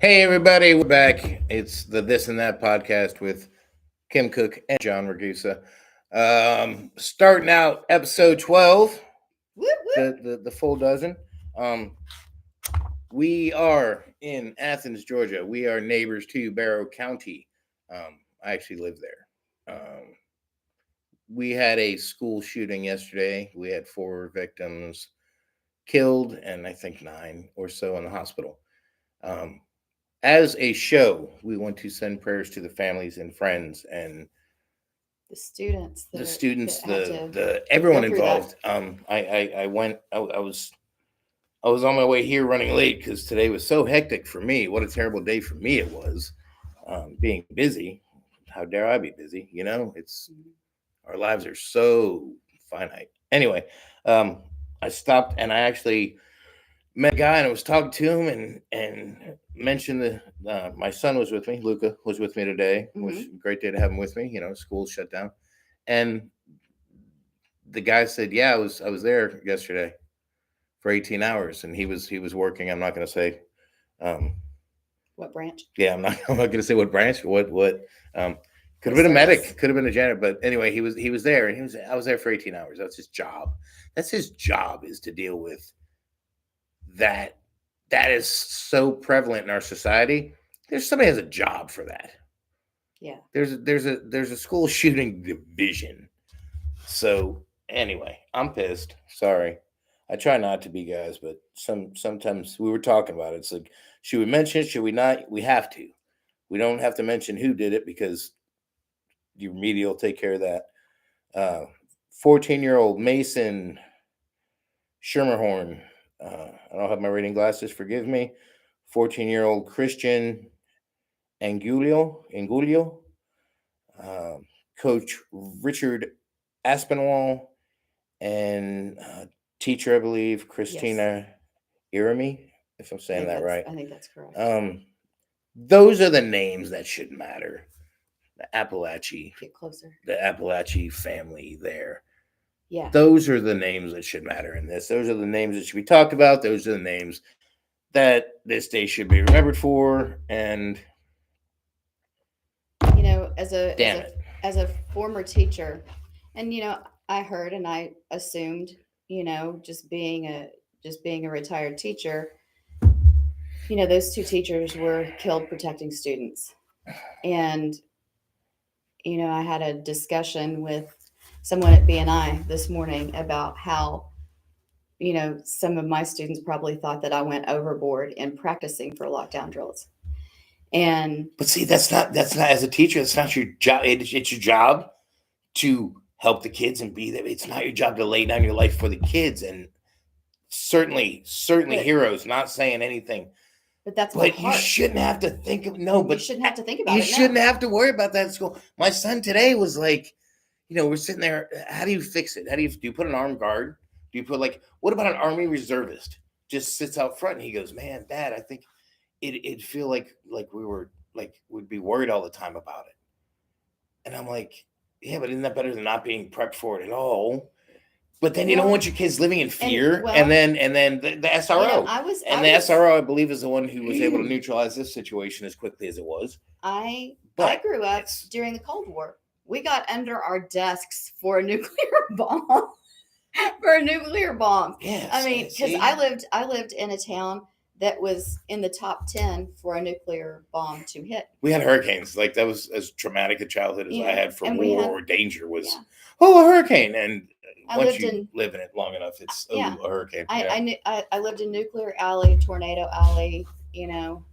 Hey everybody, we're back. It's the This and That podcast with Cook and John Ragusa. Starting out episode 12, Whoop, whoop. the full dozen. Um, we are in Athens, Georgia. We are neighbors to Barrow County. I actually live there. We had a school shooting yesterday. We had 4 victims killed and I think 9 or so in the hospital. As a show, we want to send prayers to the families and friends and The students, the students, that had to the everyone go through involved. I went. I was on my way here running late because today was so hectic for me. What a terrible day for me it was. Being busy. How dare I be busy? You know, it's our lives are so finite. Anyway, I stopped and I actually met a guy and I was talking to him and mentioned the my son was with me. Luca was with me today. It was a great day to have him with me. You know, school shut down, and the guy said, "Yeah, I was there yesterday for 18 hours, and he was working. I'm not going to say, um, what branch? yeah, I'm not going to say what branch, what could have What been a service? medic, could have been a janitor, but anyway, he was there, and I was there for 18 hours. That's his job. That's his job is to deal with that. That is so prevalent in our society. There's somebody has a job for that. Yeah. There's a school shooting division. So anyway, I'm pissed. Sorry. I try not to be, guys, but sometimes we were talking about it. It's like, should we mention it? Should we not? We have to. We don't have to mention who did it because your media will take care of that. 14-year-old Mason Schermerhorn. I don't have my reading glasses. Forgive me. 14-year-old Christian Angulio, Coach Richard Aspinwall, and teacher, I believe, Christina Irami, if I'm saying that right. I think that's correct. Those are the names that should matter. The Apalachee, Get closer. the Apalachee family there. Yeah. Those are the names that should matter in this. Those are the names that should be talked about. Those are the names that this day should be remembered for. And you know, as a damn as it. a as a former teacher, and I heard and I assumed, just being a retired teacher, those 2 teachers were killed protecting students. And I had a discussion with someone at BNI this morning about how some of my students probably thought that I went overboard in practicing for lockdown drills. And But see, that's not as a teacher. That's not your job. It's your job to help the kids and be there. It's not your job to lay down your life for the kids. And certainly But- heroes. Not saying anything, but that's my but you heart. shouldn't have to think of no. But You shouldn't have to think about you it. shouldn't have to worry about that at school. My son today was like, we're sitting there. How do you fix it? Do you put an armed guard? Do you put what about an army reservist? Just sits out front and he goes, man, Dad, I think it'd feel like we were we'd be worried all the time about it. And I'm like, yeah, but isn't that better than not being prepped for it at all? But then you don't want your kids living in fear, and then the SRO, the SRO, I believe, is the one who was able to neutralize this situation as quickly as it was. I grew up during the Cold War. We got under our desks for a nuclear bomb. Yeah, I mean, because I lived in a town that was in the top 10 for a nuclear bomb to hit. We had hurricanes. That was as traumatic a childhood as I had from war or danger was. Yeah. Oh, a hurricane. And once you live in it long enough, it's a hurricane. I lived in Nuclear Alley, Tornado Alley.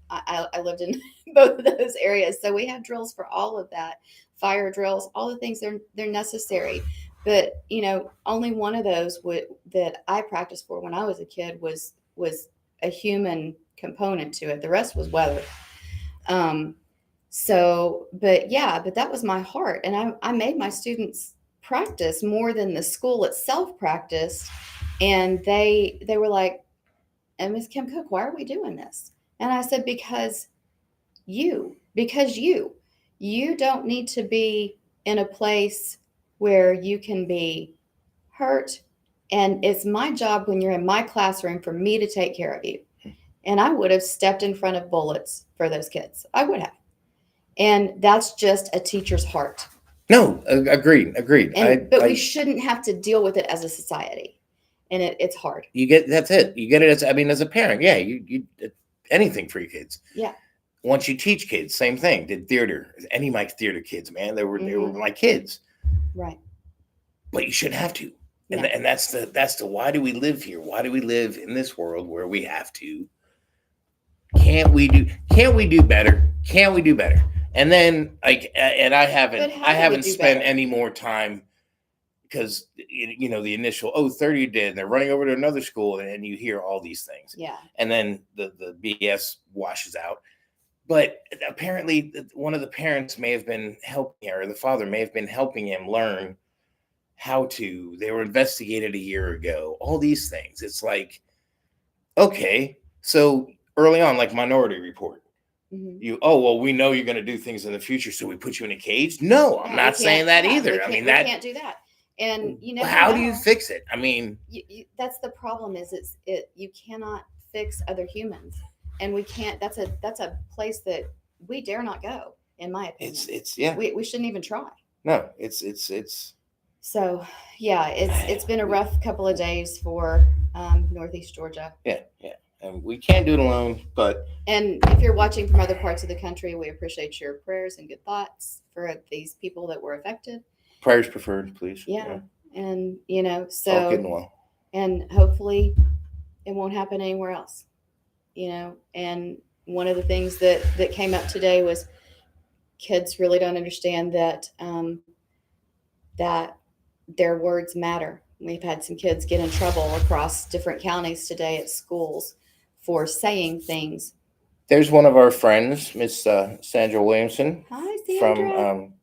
I lived in both of those areas. So we had drills for all of that. Fire drills, all the things they're necessary. But, only one of those that I practiced for when I was a kid was a human component to it. The rest was weather. But that was my heart. And I made my students practice more than the school itself practiced. And they were like, and Ms. Kim Cook, why are we doing this? And I said, because you don't need to be in a place where you can be hurt. And it's my job when you're in my classroom for me to take care of you. And I would have stepped in front of bullets for those kids. I would have. And that's just a teacher's heart. No, agreed. But we shouldn't have to deal with it as a society. And it's hard. That's it. You get it as a parent. Yeah, you anything for your kids. Yeah. Once you teach kids, same thing. Did theater. Any of my theater kids, man, they were my kids. Right. But you shouldn't have to. And that's the why do we live here? Why do we live in this world where we have to? Can't we do better? Can't we do better? And then I haven't spent any more time, because the initial 30 did, and they're running over to another school, and you hear all these things. Yeah. And then the BS washes out. But apparently one of the parents may have been helping, or the father may have been helping him learn how to. They were investigated a year ago. All these things. It's like, okay, so early on, like Minority Report, we know you're going to do things in the future, so we put you in a cage. No, I'm not saying that either. We can't do that. And how do you fix it? I mean, that's the problem. You cannot fix other humans, and we can't. That's a place that we dare not go. In my opinion, we shouldn't even try. No, it's. So yeah, it's been a rough couple of days for Northeast Georgia. Yeah. And we can't do it alone, and if you're watching from other parts of the country, we appreciate your prayers and good thoughts for these people that were affected. Prayers preferred, please. Yeah. And so all good and well. And hopefully it won't happen anywhere else. And one of the things that came up today was kids really don't understand that that their words matter. We've had some kids get in trouble across different counties today at schools for saying things. There's one of our friends, Miss Sandra Williamson. Hi, Sandra. From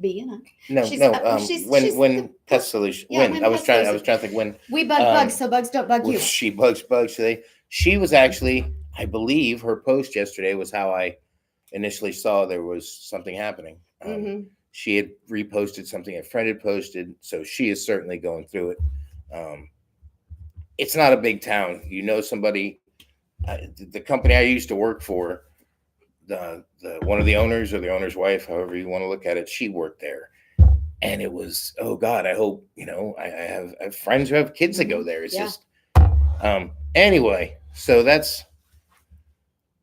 Vienna. Win Pest Solution. Yeah, Win. I was trying to think when. We bug bugs, so bugs don't bug you. She bugs today. She was actually, I believe, her post yesterday was how I initially saw there was something happening. She had reposted something a friend had posted, so she is certainly going through it. It's not a big town. Somebody, the company I used to work for, the one of the owners or the owner's wife, however you want to look at it, she worked there. And it was, oh God, I hope, I have friends who have kids that go there. It's just, anyway, so that's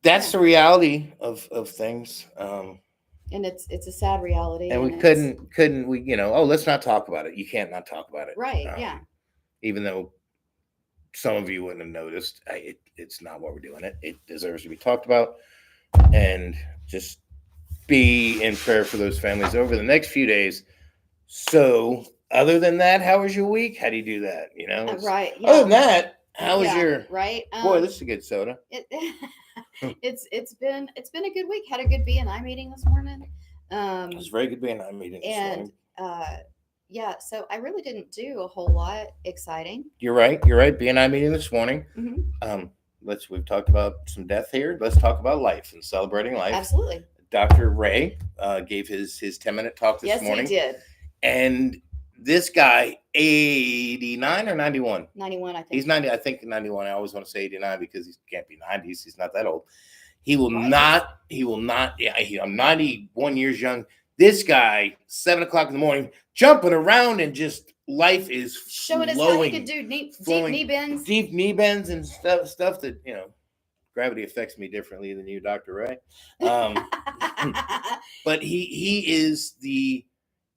the reality of things. And it's a sad reality. And we couldn't let's not talk about it. You can't not talk about it. Right. Yeah. Even though some of you wouldn't have noticed, it's not what we're doing. It deserves to be talked about, and just be in prayer for those families over the next few days. So other than that, how was your week? How do you do that? Right. Yeah. Other than that, how was your right? Boy, this is a good soda. It's been a good week. Had a good BNI meeting this morning. It was a very good BNI meeting this morning. So I really didn't do a whole lot exciting. You're right. BNI meeting this morning. Mm-hmm. We've talked about some death here. Let's talk about life and celebrating life. Absolutely. Dr. Ray gave his 10-minute talk this morning. Yes, he did. And this guy, 89 or 91? 91, I think. He's 90. I think 91. I always want to say 89 because he can't be 90s. He's not that old. He will not. Yeah, I'm 91 years young. This guy, 7 o'clock in the morning, jumping around, and just life is showing us how he could do deep knee bends and stuff that gravity affects me differently than you, Dr. Ray. But he is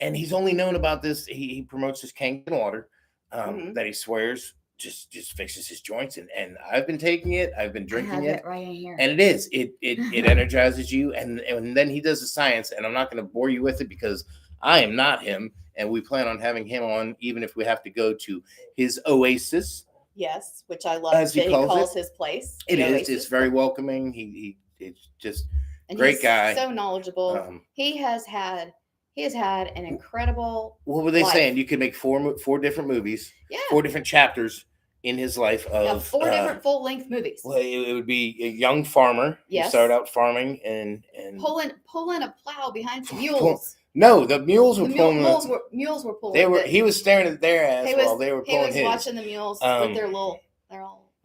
and he's only known about this. He promotes this Kangen water that he swears just fixes his joints, and I've been taking it. I've been drinking it right in here, and it energizes you. And then he does the science, and I'm not going to bore you with it because I am not him, and we plan on having him on, even if we have to go to his oasis. Yes, which I love. As he calls his place. It is. Oasis. It's very welcoming. It's just great guy. So knowledgeable. He has had an incredible. What were they saying? You could make four different movies. Yeah. 4 different chapters in his life of 4 different full-length movies. Well, it would be a young farmer. Yes. He started out farming and pulling a plow behind some mules. No, the mules were pulling. Mules were pulling. He was staring at their ass while they were pulling his. He was watching the mules with their little.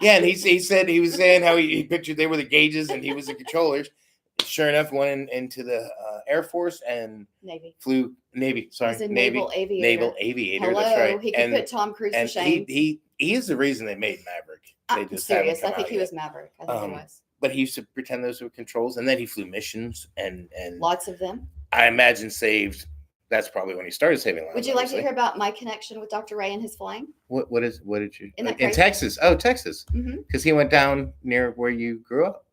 Yeah, and he said he was saying how he pictured they were the gauges and he was the controllers. Sure enough, went into the Air Force and Navy. flew Navy. Sorry, He's a Navy. naval aviator. Naval aviator. Hello, That's right. he could put Tom Cruise to and shame. he is the reason they made Maverick. They I'm just serious. haven't I come think out he yet. was Maverick. I think he was. But he used to pretend those were controls, and then he flew missions and Lots of them. I imagine saved. That's probably when he started saving lives. Would you like to hear about my connection with Dr. Ray and his flying? What did you in Texas? Oh, Texas. Mm-hmm. Because he went down near where you grew up.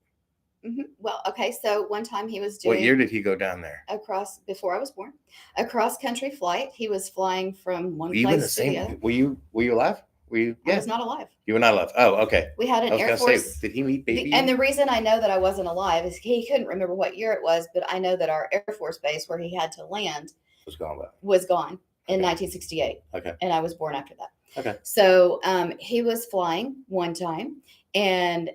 Mm-hmm. Well, okay. So one time he was doing. What year did he go down there? Before I was born, a cross country flight. He was flying from one Were you place in the to same? the other. Were you alive? Were you? I Yeah. was not alive. You were not alive. Oh, okay. We had an I was Air gonna Force. say, did he meet baby? And the reason I know that I wasn't alive is he couldn't remember what year it was, but I know that our Air Force base where he had to land was gone by. was gone in Okay. 1968. Okay. And I was born after that. Okay. So he was flying one time, and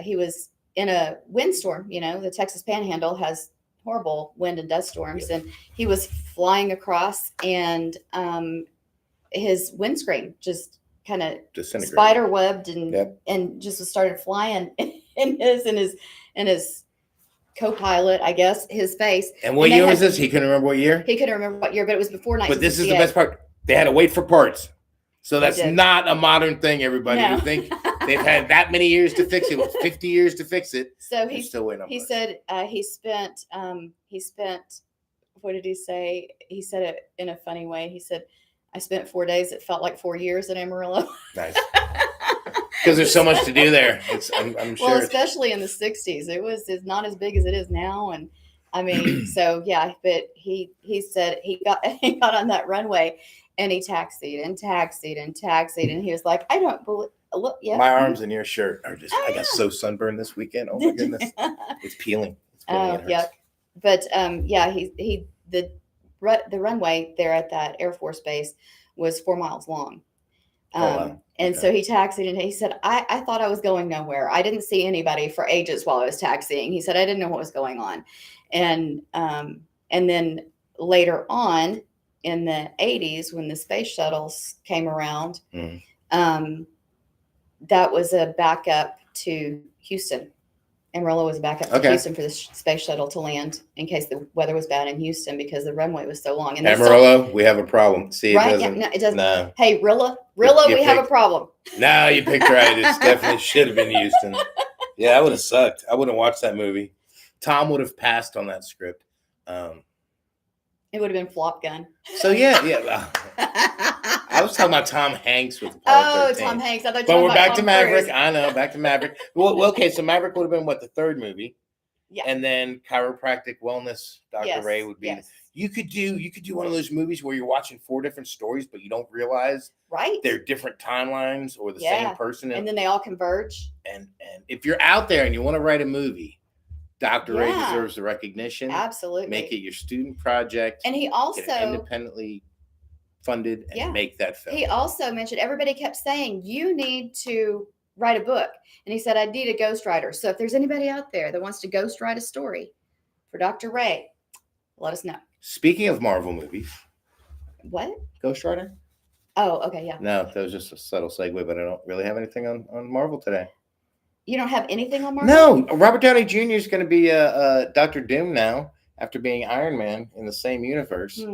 he was in a windstorm. You know, the Texas Panhandle has horrible wind and dust storms, and he was flying across, and his windscreen just kind of spider webbed and just started flying in his co-pilot, I guess, his face. And what year was this? He couldn't remember what year? He couldn't remember what year, but it was before 1968. But this is the best part. They had to wait for parts. So that's not a modern thing, everybody. No. You think they've had that many years to fix it, 50 years to fix it. So he's still waiting on he parts. said he spent what did he say? He said it in a funny way. He said, I spent 4 days. It felt like 4 years in Amarillo. Nice. Because there's so much to do there. I'm sure. Well, especially in the 60s. It's not as big as it is now. And I mean, so yeah, but he said he got on that runway and he taxied. And he was like, I don't believe, look, yeah. My arms and your shirt are just, I got so sunburned this weekend. Oh my goodness. It's peeling. Oh, yuck. But yeah, the runway there at that Air Force base was 4 miles long. Wow. And so he taxied and he said, I thought I was going nowhere. I didn't see anybody for ages while I was taxiing. He said, I didn't know what was going on. And then later on in the 80s, when the space shuttles came around, that was a backup to Houston. Amarillo was a backup to Houston for the space shuttle to land in case the weather was bad in Houston because the runway was so long. And Amarillo, we have a problem. See, it doesn't. Yeah, no, it doesn't. No. Hey, Rilla, we have a problem. No, you picked right. It definitely should have been Houston. Yeah, that would have sucked. I wouldn't watch that movie. Tom would have passed on that script. It would have been Flop Gun. So yeah. I was talking about Tom Hanks with Apollo 13. Tom Hanks. I thought you but we're back Tom to Maverick. Cruise. I know, back to Maverick. Well, okay, so Maverick would have been what, the third movie? Yeah. And then chiropractic wellness, Dr. Ray would be. Yes. You could do one of those movies where you're watching 4 different stories, but you don't realize they're different timelines or the same person. And then they all converge. And if you're out there and you want to write a movie, Dr. Ray deserves the recognition. Absolutely. Make it your student project. And he also get it independently funded and make that film. He also mentioned, everybody kept saying, you need to write a book. And he said, I need a ghostwriter. So if there's anybody out there that wants to ghostwrite a story for Dr. Ray, let us know. Speaking of Marvel movies. What? Ghostwriter? Oh, okay, yeah. No, that was just a subtle segue, but I don't really have anything on Marvel today. You don't have anything on Marvel? No, Robert Downey Jr. is going to be Dr. Doom now after being Iron Man in the same universe.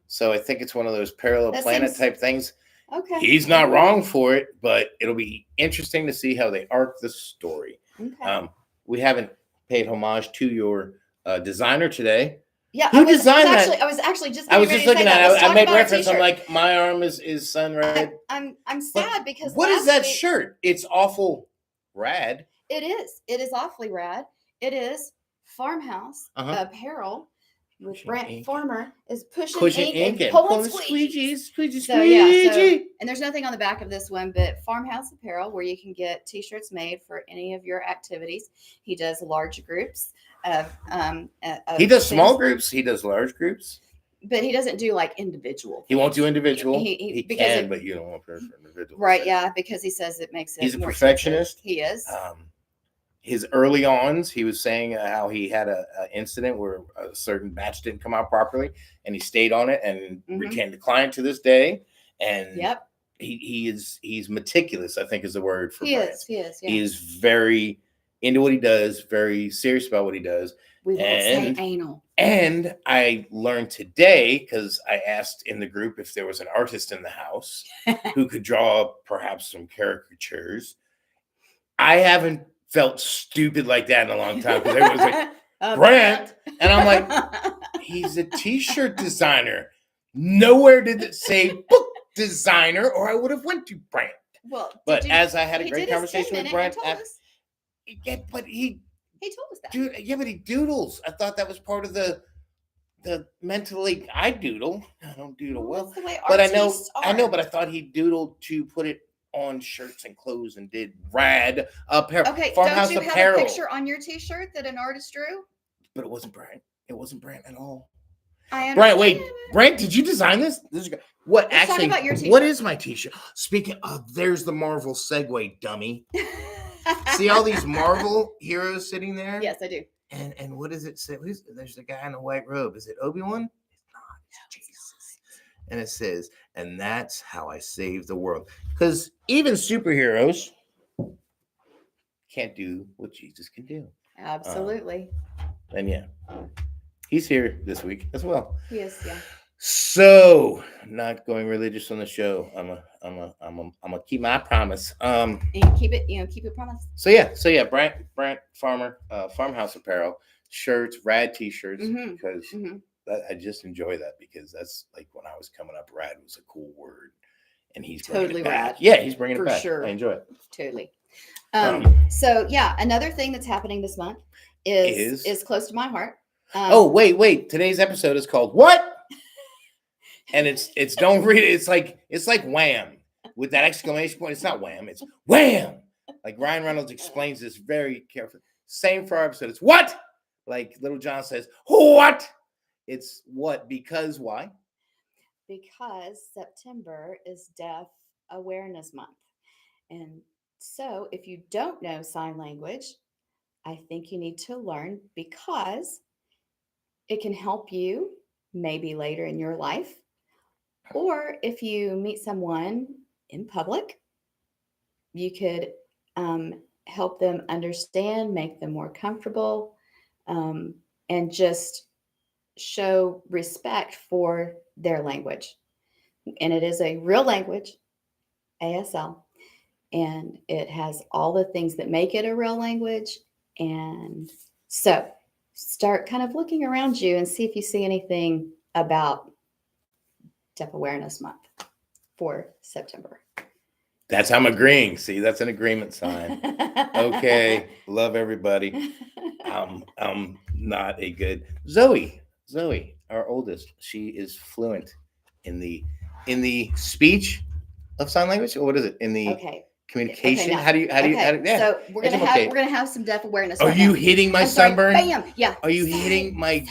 So I think it's one of those parallel planet type things. Okay. He's not wrong for it, but it'll be interesting to see how they arc the story. Okay. We haven't paid homage to your designer today. Yeah, Who designed that? I was actually just. I was just looking at it. I made reference. I'm like, my arm is sun red. I'm sad because what is that shirt? It's awful rad. It is. It is awfully rad. It is Farmhouse Apparel with Brent Farmer is pushing ink and pulling squeegees. So, and there's nothing on the back of this one, but Farmhouse Apparel, where you can get T-shirts made for any of your activities. He does large groups of he does small groups. He does large groups. But he doesn't do like individual. He won't do individual. He can, but you don't want for individual. Right? Yeah, because he says it makes it. He's a perfectionist. He is. His early ons, he was saying how he had an incident where a certain batch didn't come out properly, and he stayed on it and retained the client to this day. And he's meticulous, I think is the word for Brent. He is. Yeah. He is very into what he does, very serious about what he does. We won't say anal. And I learned today, because I asked in the group if there was an artist in the house who could draw perhaps some caricatures. I haven't felt stupid like that in a long time, because everyone's like, Brent. And I'm like, he's a t-shirt designer. Nowhere did it say book designer, or I would have went to Brent. Well, but as I had a great conversation with Brent, yeah, but he told us that. Dude, yeah, but he doodles. I thought that was part of the mentally. I doodle. I don't doodle well, that's the way but artists I know. But I thought he doodled to put it on shirts and clothes and did rad apparel. Okay, farmhouse don't you apparel. have a picture on your T-shirt that an artist drew? But it wasn't Brent. It wasn't Brent at all. I understand. Brent, wait, Brent, did you design this? This is what? Let's actually, talk about your t-shirt. What is my T-shirt? Speaking of, there's the Marvel segue, dummy. See all these Marvel heroes sitting there? Yes, I do. And what does it say? There's the guy in a white robe. Is it Obi-Wan? It's not. It's Jesus. And it says, and that's how I save the world. Because even superheroes can't do what Jesus can do. Absolutely. And yeah, he's here this week as well. He is, yeah. So, not going religious on the show. I'm gonna keep my promise. And keep your promise. So yeah, Brent Farmer, farmhouse apparel, shirts, rad t-shirts, because I just enjoy that, because that's like when I was coming up, rad was a cool word, and he's totally bringing it back. rad. Yeah, he's bringing For it back. Sure. I enjoy it. Totally. So yeah, another thing that's happening this month is close to my heart. Oh wait! Today's episode is called What? And it's don't read it. It's like wham with that exclamation point. It's not wham. It's wham. Like Ryan Reynolds explains this very carefully. Same for our episode. It's what? Like Little John says, what? It's what? Because why? Because September is Deaf Awareness Month. And so if you don't know sign language, I think you need to learn, because it can help you maybe later in your life. Or if you meet someone in public, you could help them understand, make them more comfortable, and just show respect for their language. And it is a real language, ASL, and it has all the things that make it a real language. And so start kind of looking around you and see if you see anything about Deaf Awareness Month for September. I'm agreeing. See, that's an agreement sign. Okay, love everybody. I'm not a good Zoe, our oldest. She is fluent in the speech of sign language, or what is it? In the communication. Okay, how do you yeah. So we're gonna have some deaf awareness. Are you hitting my sunburn? Bam! Yeah. Are you hitting my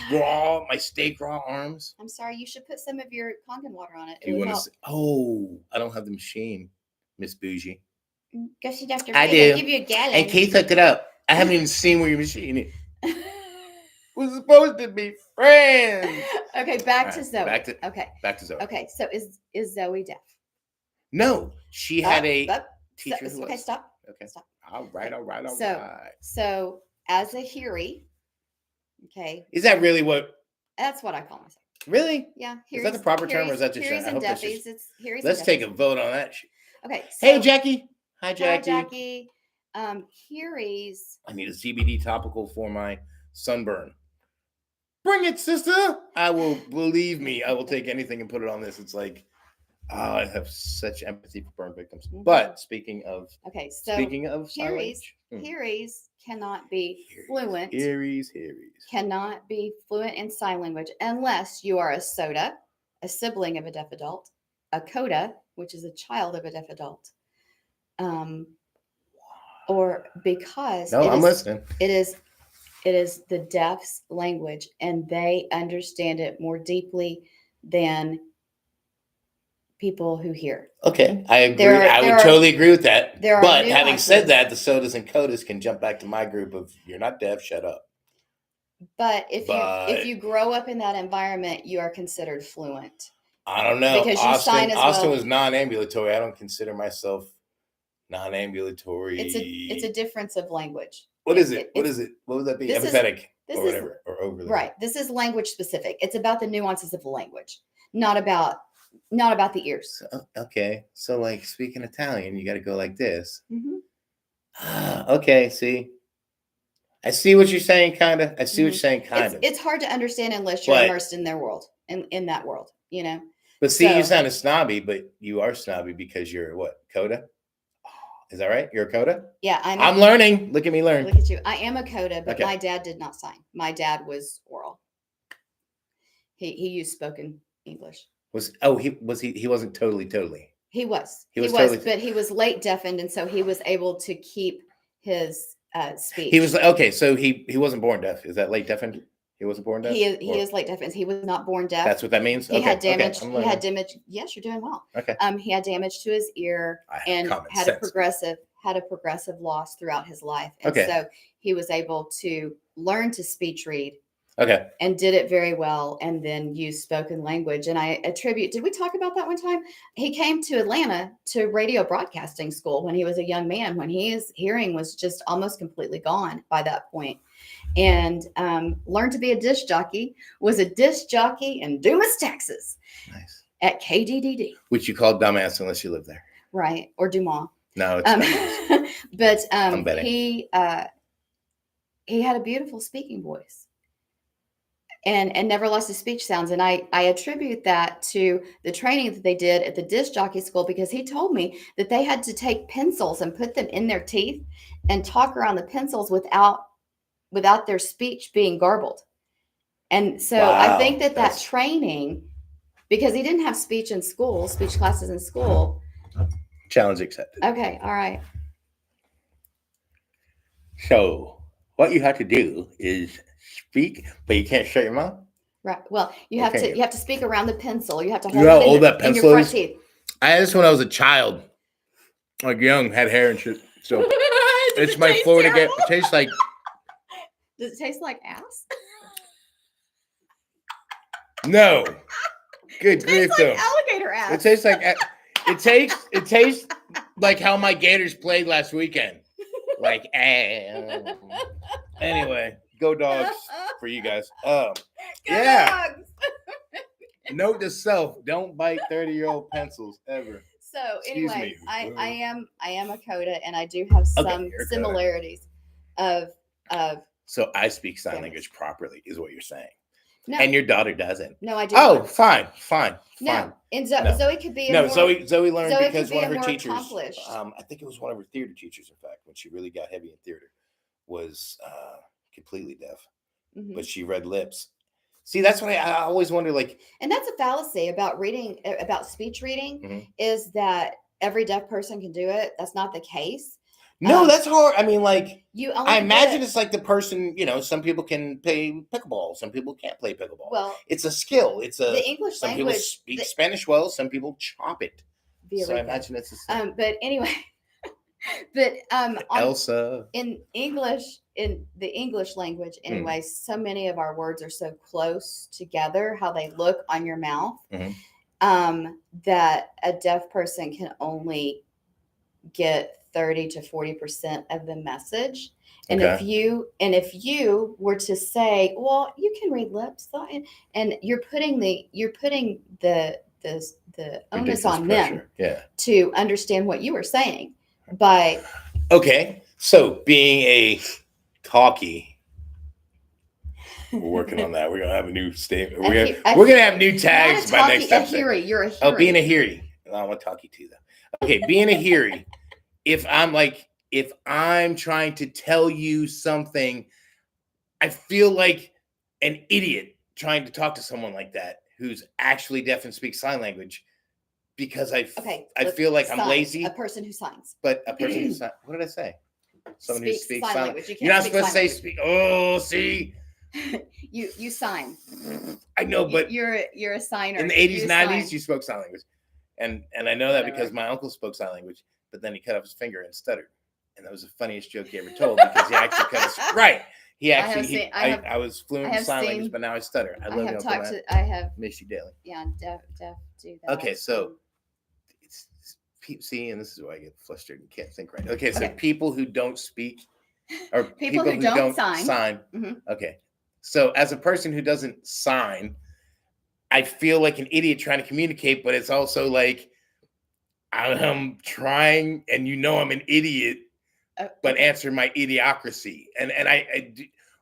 steak raw arms? I'm sorry. You should put some of your Kangen water on it. Do you want to? Oh, I don't have the machine, Miss Bougie. Go see Dr. I do. do. Give you a gallon. And Keith hooked it up. I haven't even seen where your machine is. We're supposed to be friends. Okay, back to Zoe. Back to Zoe. Okay, so is Zoe deaf? No, she had a teacher. Okay, stop. Okay, stop. All right. So as a hearie, okay. Is that really what? That's what I call myself. Really? Yeah. Is that the proper term, or is that just? Hearies and deafies. It's hearies. Let's take a vote on that. Okay. So, hey, Jackie. Hi, Jackie. Hi, Jackie. Hearies. I need a CBD topical for my sunburn. Bring it, sister. I will. Believe me, I will take anything and put it on this. It's like, I have such empathy for burn victims. Mm-hmm. But speaking of hearies cannot be fluent. Hearies cannot be fluent in sign language unless you are a SOTA, a sibling of a deaf adult, a CODA, which is a child of a deaf adult, or because I'm listening. It is the deaf's language, and they understand it more deeply than people who hear. Okay, I agree. I would totally agree with that. But having said that, the sodas and codas can jump back to my group of "you're not deaf, shut up." But if you grow up in that environment, you are considered fluent. I don't know. Because you sign as Austin well. was non-ambulatory. I don't consider myself non-ambulatory. It's a difference of language. What is it? What is it? What would that be? Empathetic this or is- whatever, or overly. Right. This is language specific. It's about the nuances of the language, not about the ears. Okay, so like speaking Italian, you got to go like this. Mhm. Okay, see, I see what you're saying, kind of. I see what you're saying, kind of. It's hard to understand unless you're But- immersed in their world, in that world, you know. But see, you So- sounded snobby, but you are snobby because you're what? Coda? Is that right? You're a Coda? Yeah, I'm learning. Look at me learn. Look at you. I am a coda, but Okay. my dad did not sign. My dad was oral. He used spoken English. He wasn't totally. He was. He was totally- but he was late deafened, and so he was able to keep his speech. He was like, okay, so he wasn't born deaf. Is that late deafened? He wasn't born deaf? He Or- is late deafened. He was not born deaf. That's what that means? He Okay, had okay, damage. I'm He learning. had damage. Yes, you're doing well. Okay. He had damage to his ear I have and common had sense. a progressive loss throughout his life. And Okay. so he was able to learn to speech read Okay. and did it very well, and then used spoken language. And I attribute, did we talk about that one time? He came to Atlanta to radio broadcasting school when he was a young man, when his hearing was just almost completely gone by that point. And learned to be a disc jockey, was a disc jockey in Dumas, Texas Nice. at KDDD, Which you call dumbass unless you live there. right? Or Dumas. No, it's dumbass. But I'm betting. he had a beautiful speaking voice. And never lost his speech sounds. And I attribute that to the training that they did at the disc jockey school, because he told me that they had to take pencils and put them in their teeth and talk around the pencils without their speech being garbled. And so I Wow, think that that's- training, because he didn't have speech in school, speech classes in school. Challenge accepted. Okay, all right. So what you have to do is speak, but you can't shut your mouth. Right. Well, you have Okay. to speak around the pencil. You have to You hold know it how old that in your pencil front is? teeth. I had this when I was a child, like young, had hair and shit. So Does it's it my taste Florida get. terrible? It tastes like Does it taste like ass? no. Good It grief, tastes though. like alligator ass. It tastes like it tastes like how my Gators played last weekend. Like anyway, go dogs for you guys. Go yeah. dogs. Note to self: don't bite 30-year-old pencils ever. So Excuse anyway, me. I am a coda, and I do have some you're a coda. similarities of So I speak sign Yes. language properly, is what you're saying, no, and your daughter doesn't. no, I do. Oh, not. fine. No, and No. Zoe could be a No, more, Zoe learned Zoe because could be one of a her more teachers, accomplished. I think it was one of her theater teachers, in fact, when she really got heavy in theater, was completely deaf, Mhm. but she read lips. See, that's what I always wonder, like, And that's a fallacy about reading, about speech reading, Mhm. is that every deaf person can do it. That's not the case. no, that's hard. I mean, like, You only I can do imagine it- it's like the person, some people can play pickleball, some people can't play pickleball. well, It's a skill. It's a, the English some people language. speak the- Spanish well, some people chop it. via So I Rico. imagine it's the same. But anyway, but Elsa. in the English language Hmm. anyway, so many of our words are so close together, how they look on your mouth, Mhm. that a deaf person can only get 30 to 40% of the message. And if you were to say, well, you can read lips, and you're putting the onus on them Pressure. Yeah. to understand what you were saying by Okay. So being a talkie, we're working on that. We're gonna have a new statement. We're gonna have new tags by next a episode. hearie. You're a hearie. Oh, being a hearie. I want to talkie too, though. Okay, being a hearie. If I'm trying to tell you something, I feel like an idiot trying to talk to someone like that who's actually deaf and speaks sign language, because I feel like I'm signs. lazy. A person who signs. But a person who's not, what did I say? Someone who speaks sign language. You can't You're not speak supposed to say sign speak. Oh, see, language. You sign. I know, but You're a signer. in the 80s, You 90s, sign. you spoke sign language. And I know that Whatever. because my uncle spoke sign language, but then he cut off his finger and stuttered. And that was the funniest joke he ever told, because he actually cut his right. He I have actually, seen- I was fluent I in have sign language, seen- but now I stutter. I I love you, have Uncle talked Matt. to. I have. Miss you daily. Yeah, deaf do that. Okay, so see, and this is why I get frustrated and can't think right. Okay, so Okay. people who don't speak, or People who don't sign. Mhm. Okay, so as a person who doesn't sign, I feel like an idiot trying to communicate, but it's also like I'm trying, and I'm an idiot, but Okay. answer my idiocracy. And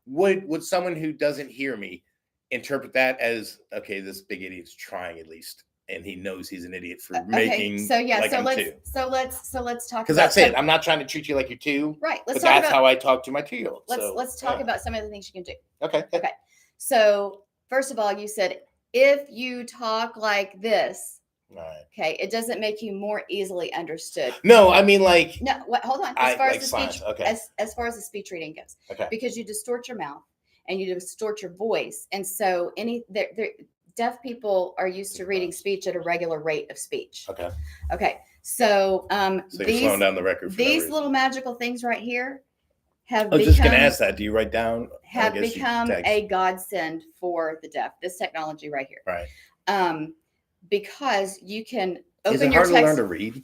would someone who doesn't hear me interpret that as, okay, this big idiot's trying at least, and he knows he's an idiot for making So yeah, like so I'm let's two. so let's talk Because about that's it. I'm not trying to treat you like you're two, right. but Let's talk that's about how I talk to my 2-year-old. let's talk about some of the things you can do. Okay. Okay. So first of all, you said if you talk like this, All right. okay, it doesn't make you more easily understood. No, I mean like No, hold on. I As far like as the signs, speech, okay. as far as the speech reading goes, Okay. because you distort your mouth and you distort your voice, and so deaf people are used to reading speech at a regular rate of speech. Okay. Okay. So So you're slowing down the record. For these no little magical things right here have I was just going to ask that. Do you write down? have become a godsend for the deaf. This technology right here, right? Because you can Is open it your hard to text. learn to read?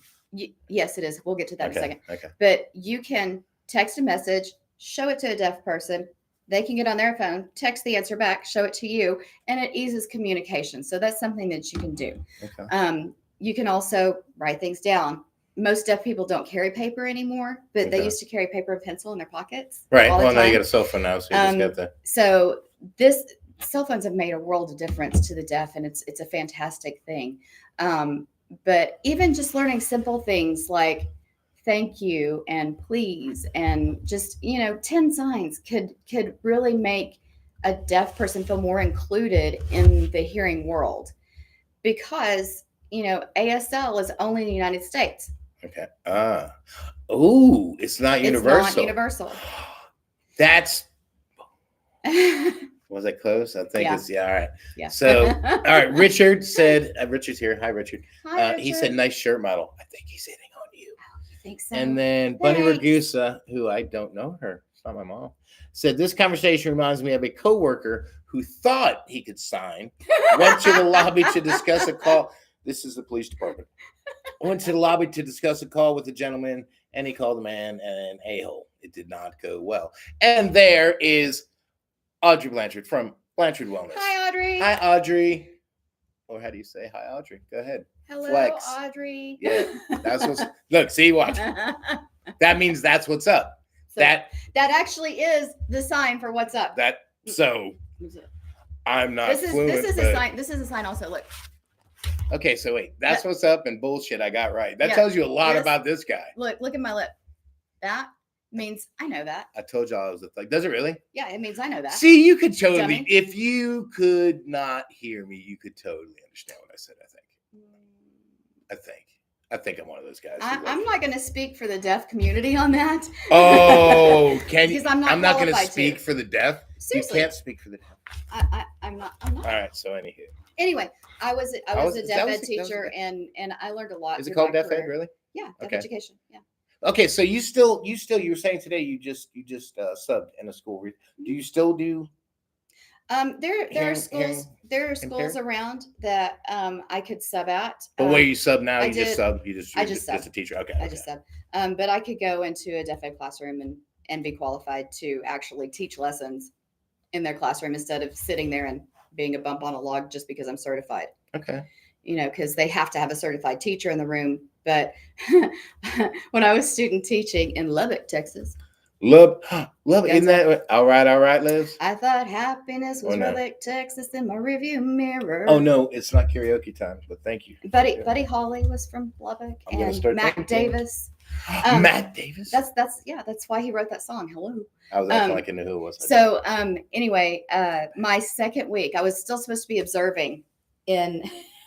Yes, it is. We'll get to that in a second. Okay. But you can text a message, show it to a deaf person. They can get on their phone, text the answer back, show it to you, and it eases communication. So that's something that you can do. Okay. You can also write things down. Most deaf people don't carry paper anymore, but they used to carry paper and pencil in their pockets. Right. All the Well, now time. you got a cell phone now, so you just got the. So cell phones have made a world of difference to the deaf, and it's a fantastic thing. But even just learning simple things like thank you and please and just 10 signs could really make a deaf person feel more included in the hearing world, because ASL is only in the United States. Okay. It's not universal. It's not universal. That's. Was I close? I think it's all right. Yeah. So all right, Richard said. Richard's here. Hi, Richard. Hi, Richard. He said nice shirt model. I think he's hitting on you. You think so? And then Bunny Thanks. Ragusa, who I don't know her, it's not my mom, said this conversation reminds me of a coworker who thought he could sign, went to the lobby to discuss a call. This is the police department. Went to the lobby to discuss a call with the gentleman, and he called the man an a-hole. It did not go well. And there is Audrey Blanchard from Blanchard Wellness. Hi, Audrey. Hi, Audrey. Or how do you say hi, Audrey? Go ahead. Hello, Flex. Audrey. Yeah, that's what's. Look, see, watch. That means that's what's up. So that actually is the sign for what's up. So I'm not fluent. This is a sign. This is a sign also. Look. Okay, so wait, that's what's up and bullshit I got right. That tells you a lot about this guy. Look at my lip. That means I know that. I told y'all I was like, does it really? Yeah, it means I know that. See, you could totally, Dummy. if you could not hear me, you could totally understand what I said, I think I'm one of those guys. I'm not going to speak for the deaf community on that. Oh, can you? Because I'm not going to speak for the deaf. Seriously. You can't speak for the deaf. I'm not. All right, so Anyway, I was a deaf ed teacher, okay. and I learned a lot. Is it called deaf ed, really? Yeah, deaf Okay. education. Yeah. Okay, so you were saying today you just subbed in a school. Do you still do? There are schools around that I could sub at. But where you sub now, I just sub. just a teacher. Okay. I just sub. But I could go into a deaf ed classroom and be qualified to actually teach lessons in their classroom instead of sitting there and being a bump on a log just because I'm certified. Okay. Because they have to have a certified teacher in the room. But when I was student teaching in Lubbock, Texas. Love, isn't that all right, Liz? I thought happiness was Lubbock, Texas in my rearview mirror. Oh no, it's not karaoke time, but thank you. Buddy Holly was from Lubbock, and Matt Davis. Matt Davis. That's why he wrote that song. Hello. I was acting like I knew who it was. So anyway, my second week, I was still supposed to be observing in.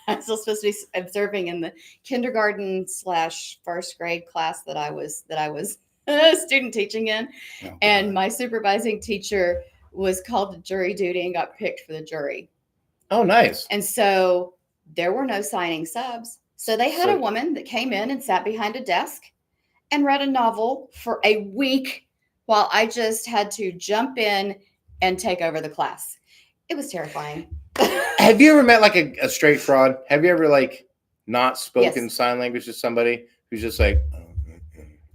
I'm still supposed to be observing in the kindergarten / first grade class that I was student teaching in. And my supervising teacher was called to jury duty and got picked for the jury. Oh, nice. And so there were no signing subs. So they had a woman that came in and sat behind a desk and read a novel for a week while I just had to jump in and take over the class. It was terrifying. Have you ever met like a straight fraud? Have you ever like not spoken Yes. sign language to somebody who's just like,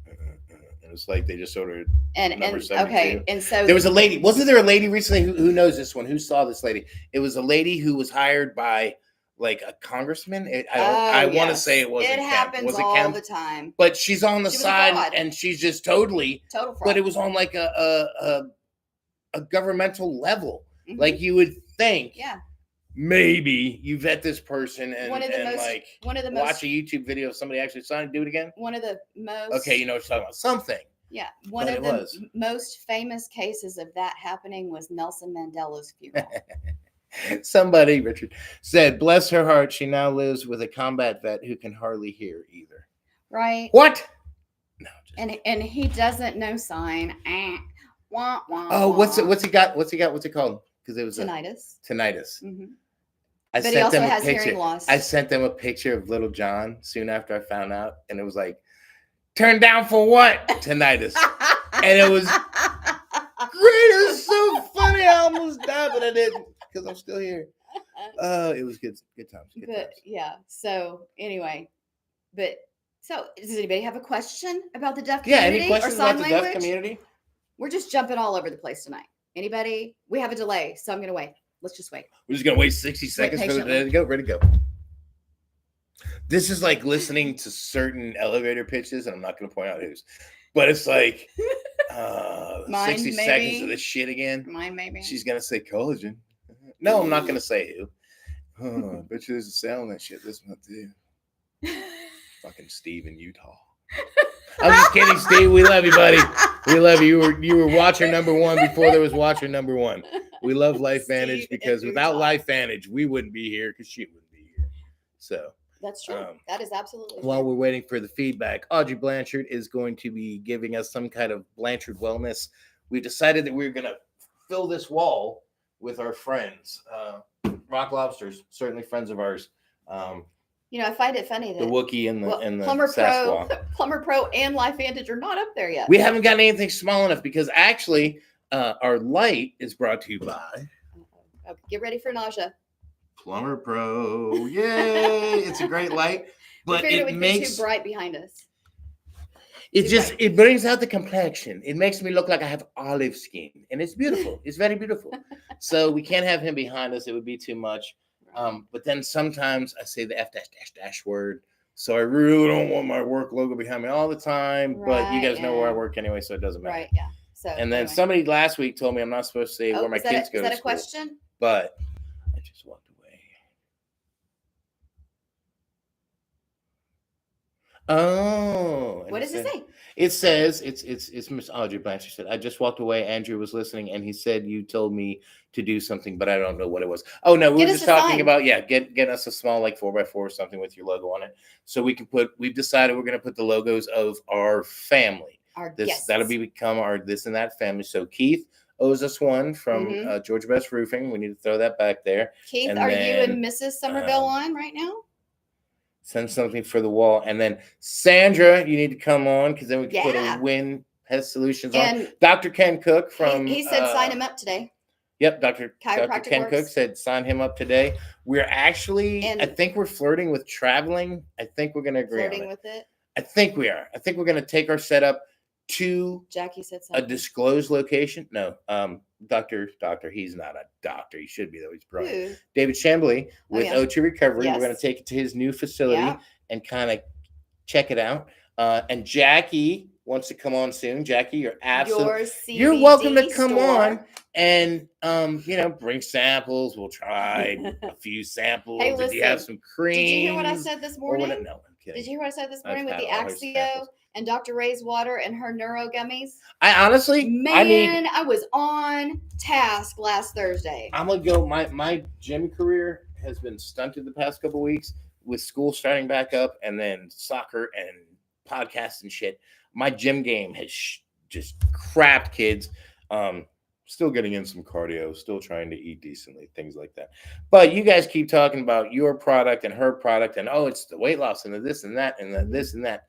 and it's like they just sort of number And 72. okay, and so There was a lady. Wasn't there a lady recently who knows this one? Who saw this lady? It was a lady who was hired by like a congressman. I want to say it wasn't it Kemp. happens Was it all Kemp? the time. But she's on the She was a side fraud. and she's just totally. Total fraud. But it was on like a governmental level. Mhm. Like you would think. Yeah. Maybe you vet this person and, One of the most- like one of the watch most- a YouTube video of somebody actually signed. Do it again. One of the most Okay, you know what you're talking about. Something. Yeah, one But of it the was. most famous cases of that happening was Nelson Mandela's funeral. Somebody, Richard, said, bless her heart, she now lives with a combat vet who can hardly hear either. Right? What? No. And he doesn't know sign. Wah, wah, Oh, wah. what's he got? What's it called? Because it was Tinnitus. Tinnitus. Mm-hmm. I But sent he also them a has picture. hearing loss. I sent them a picture of Little John soon after I found out, and it was like, turned down for what? Tinnitus. And it was great. It was so funny. I almost died, but I didn't because I'm still here. It was good times. Good But times. yeah. So anyway, so does anybody have a question about the deaf Yeah, community any questions or sign about the language? deaf community? We're just jumping all over the place tonight. Anybody? We have a delay, so I'm gonna wait. Let's just wait. We're just gonna wait 60 seconds for the day to go. Ready to go. This is like listening to certain elevator pitches, and I'm not gonna point out whose, but it's like Mine, 60 maybe. seconds of this shit again. Mine maybe. She's gonna say collagen. No, I'm not gonna say who. Oh, I bet you there's a sale on that shit this month too. Fucking Steve in Utah. I'm just kidding, Steve. We love you, buddy. We love you. You were watcher number one before there was watcher number one. We love Life Vantage Steve because in without Utah. Life Vantage, we wouldn't be here because she wouldn't be here. So That's true. That is absolutely while true. we're waiting for the feedback, Audrey Blanchard is going to be giving us some kind of Blanchard wellness. We decided that we were going to fill this wall with our friends, rock lobsters, certainly friends of ours. You know, I find it funny that The Wookiee and the Plumber Sasquatch. Pro, Plumber Pro, and Life Vantage are not up there yet. We haven't gotten anything small enough because actually our light is brought to you by Okay, get ready for nausea. Plumber Pro. Yay! It's a great light, but we figured it it would makes be too bright behind us. it brings out the complexion. It makes me look like I have olive skin, and it's beautiful. It's very beautiful. So we can't have him behind us; it would be too much. But then sometimes I say the F dash word, so I really don't want my work logo behind me all the time. But you Right, guys know where I yeah. work anyway, so it doesn't matter. Right, yeah. So And then anyway. somebody last week told me I'm not supposed to say where my kids go Is to that a school. question? But I just walked away. Oh, and What does it say? It says it's Miss Audrey Blanchard said, I just walked away. Andrew was listening and he said you told me to do something, but I don't know what it was. Oh no, we Get were us just a talking sign. about get us a small like 4x4 or something with your logo on it. So we can we've decided we're gonna put the logos of our family. Our This guests. that'll become our this and that family. So Keith owes us one from Mhm. Georgia Best Roofing. We need to throw that back there. Keith, and are you then, and Mrs. Somerville on right now? Send something for the wall. And then Sandra, you need to come on because then we can put Yeah. a Win Pest Solutions on. And Dr. Ken Cook from he said sign him up today. Yep, Dr. Chiropractic Ken works. Cook said sign him up today. We're actually, And- I think we're flirting with traveling. I think we're going to agree Flirting on it. with it. I think we are. I think we're going to take our setup to Jackie said a something. disclosed location. No, Doctor, he's not a doctor. He should be though. He's brilliant. Who? David Chambly with yeah. O2 Recovery. Yes. We're going to take it to his new facility Yeah. and kind of check it out. And Jackie wants to come on soon. Jackie, you're absolutely you're welcome to come on and bring samples. We'll try a few samples. Hey, if you have listen, some cream. Did you hear what I said this morning? No, I'm kidding. Did you hear what I said this morning I've with the had all her Axio samples. and Dr. Ray's water and her neuro gummies? I honestly, Man, I was on task last Thursday. I'm gonna go. My gym career has been stunted the past couple weeks with school starting back up, and then soccer and podcasts and shit. My gym game has just crapped, kids. Still getting in some cardio, still trying to eat decently, things like that. But you guys keep talking about your product and her product, and it's the weight loss and the this and that and the this and that.